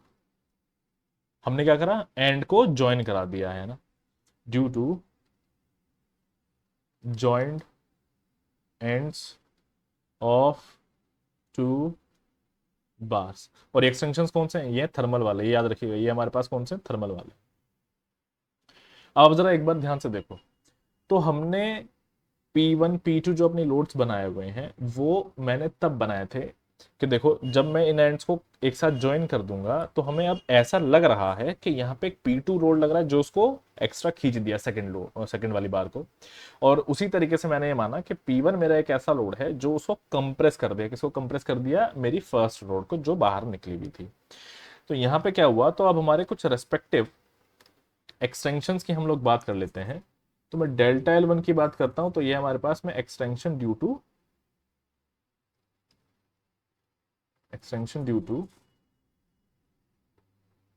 हमने क्या करा, एंड को ज्वाइन करा दिया है ना, due to joint ends of two bars. और एक्सटेंशंस कौन से हैं, ये थर्मल वाले, ये याद रखिएगा, ये हमारे पास कौन से थर्मल वाले। अब जरा एक बार ध्यान से देखो, तो हमने P1 P2 जो अपनी लोड्स बनाए हुए हैं वो मैंने तब बनाए थे कि देखो जब मैं इन एंड्स को एक साथ ज्वाइन कर दूंगा तो हमें अब ऐसा लग रहा है कि यहाँ पे एक P2 लोड लग रहा है जो उसको एक्स्ट्रा खींच दिया सेकंड लोड, सेकंड वाली बार को। और उसी तरीके से मैंने ये माना कि P1 मेरा एक ऐसा लोड है जो उसको कंप्रेस कर दिया, किसको कंप्रेस कर दिया, मेरी फर्स्ट लोड को जो बाहर निकली हुई थी। तो यहाँ पे क्या हुआ, तो अब हमारे कुछ रेस्पेक्टिव एक्सटेंशंस की हम लोग बात कर लेते हैं। तो मैं डेल्टा L1 की बात करता हूं तो ये हमारे पास में extension due to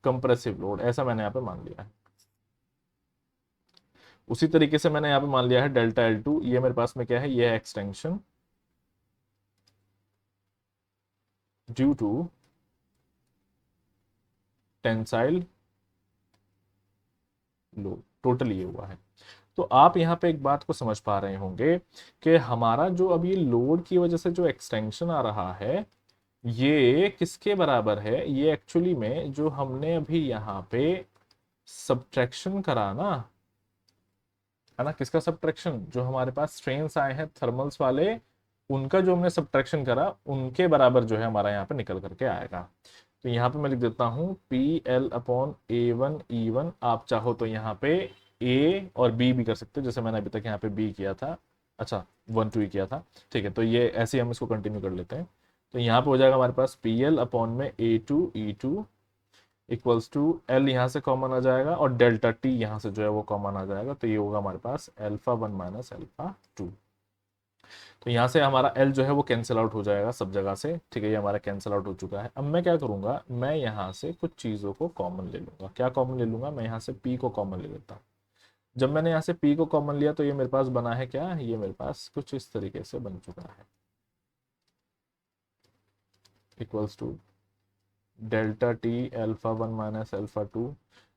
compressive load, ऐसा मैंने यहां पे मान लिया है। उसी तरीके से मैंने यहां पे मान लिया है डेल्टा L2, ये मेरे पास में क्या है, ये extension due to tensile load, total ये हुआ है। तो आप यहाँ पे एक बात को समझ पा रहे होंगे कि हमारा जो अब ये लोड की वजह से जो एक्सटेंशन आ रहा है ये किसके बराबर है, ये एक्चुअली में जो हमने अभी यहाँ पे सब्ट्रैक्शन करा ना, है ना, किसका सब्ट्रैक्शन, जो हमारे पास स्ट्रेन्स आए हैं थर्मल्स वाले, उनका जो हमने सब्ट्रैक्शन करा उनके बराबर जो है हमारा यहाँ पे निकल करके आएगा। तो यहाँ पे मैं लिख देता हूँ P L upon A one E one. आप चाहो तो यहाँ पे ए और बी भी कर सकते हो, जैसे मैंने अभी तक यहाँ पे बी किया था, अच्छा 1 2 ही किया था, ठीक है। तो ये ऐसे ही हम इसको कंटिन्यू कर लेते हैं। तो यहाँ पे हो जाएगा हमारे पास पी एल अपॉन में A two E two equals to L, यहाँ से कॉमन आ जाएगा और डेल्टा टी यहाँ से जो है वो कॉमन आ जाएगा। तो ये होगा हमारे पास alpha one minus alpha two. तो यहाँ से हमारा एल जो है वो कैंसिल आउट हो जाएगा सब जगह से, ठीक है, ये हमारा कैंसिल आउट हो चुका है। अब मैं क्या करूंगा, मैं यहाँ से कुछ चीज़ों को कॉमन ले लूंगा। क्या कॉमन ले लूंगा, मैं यहाँ से पी को कॉमन ले लेता हूँ। जब मैंने यहाँ से पी को कॉमन लिया तो ये मेरे पास बना है क्या, ये मेरे पास कुछ इस तरीके से बन चुका है, equals to delta T alpha one minus alpha two.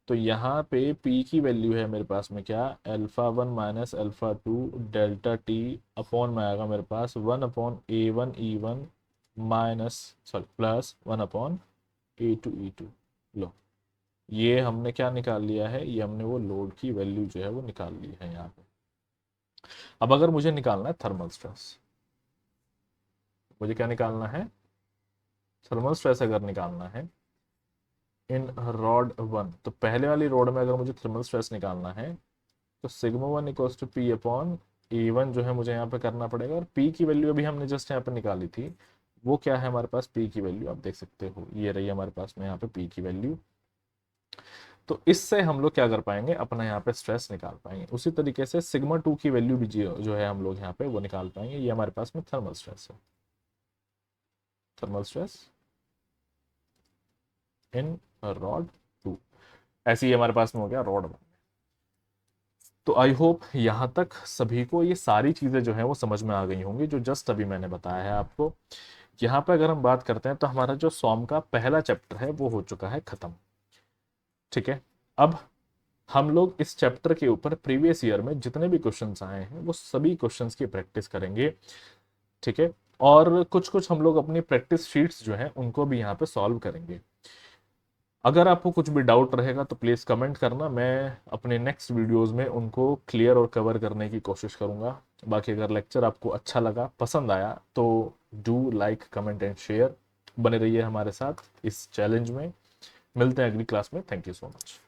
तो यहाँ पे p की वैल्यू है मेरे पास में क्या, alpha one minus alpha to delta T upon में आएगा मेरे पास 1/a1 e1 minus sorry plus 1/a2 e2। लो, ये हमने क्या निकाल लिया है, ये हमने वो लोड की वैल्यू जो है वो निकाल ली है यहाँ पे। अब अगर मुझे निकालना है थर्मल स्ट्रेस, मुझे क्या निकालना है, थर्मल स्ट्रेस अगर निकालना है इन रॉड वन, तो पहले वाली रॉड में अगर मुझे थर्मल स्ट्रेस निकालना है तो sigma one equals to P upon A one जो है मुझे यहाँ पे करना पड़ेगा। और पी की वैल्यू अभी हमने जस्ट यहाँ पे निकाली थी, वो क्या है हमारे पास, पी की वैल्यू आप देख सकते हो, ये रही हमारे पास में यहाँ पे पी की वैल्यू। तो इससे हम लोग क्या कर पाएंगे, अपना यहाँ पे स्ट्रेस निकाल पाएंगे। उसी तरीके से सिग्मा टू की वैल्यू भी जो है हम लोग यहाँ पे वो निकाल पाएंगे। ये हमारे पास में थर्मल स्ट्रेस है, thermal stress in rod two. ऐसे ही हमारे पास में हो गया रॉड वन। तो आई होप यहाँ तक सभी को ये सारी चीज़ें जो है वो समझ में आ गई होंगी जो जस्ट अभी मैंने बताया है आपको। यहाँ पे अगर हम बात करते हैं तो हमारा जो सॉम का पहला चैप्टर है वो हो चुका है खत्म, ठीक है। अब हम लोग इस चैप्टर के ऊपर प्रीवियस ईयर में जितने भी क्वेश्चंस आए हैं वो सभी क्वेश्चंस की प्रैक्टिस करेंगे, ठीक है। और कुछ कुछ हम लोग अपनी प्रैक्टिस शीट्स जो है उनको भी यहाँ पे सॉल्व करेंगे। अगर आपको कुछ भी डाउट रहेगा तो प्लीज़ कमेंट करना, मैं अपने नेक्स्ट वीडियोस में उनको क्लियर और कवर करने की कोशिश करूंगा। बाकी अगर लेक्चर आपको अच्छा लगा, पसंद आया तो do like comment and share, बने रहिए हमारे साथ इस चैलेंज में। मिलते हैं अगली क्लास में, थैंक यू सो मच।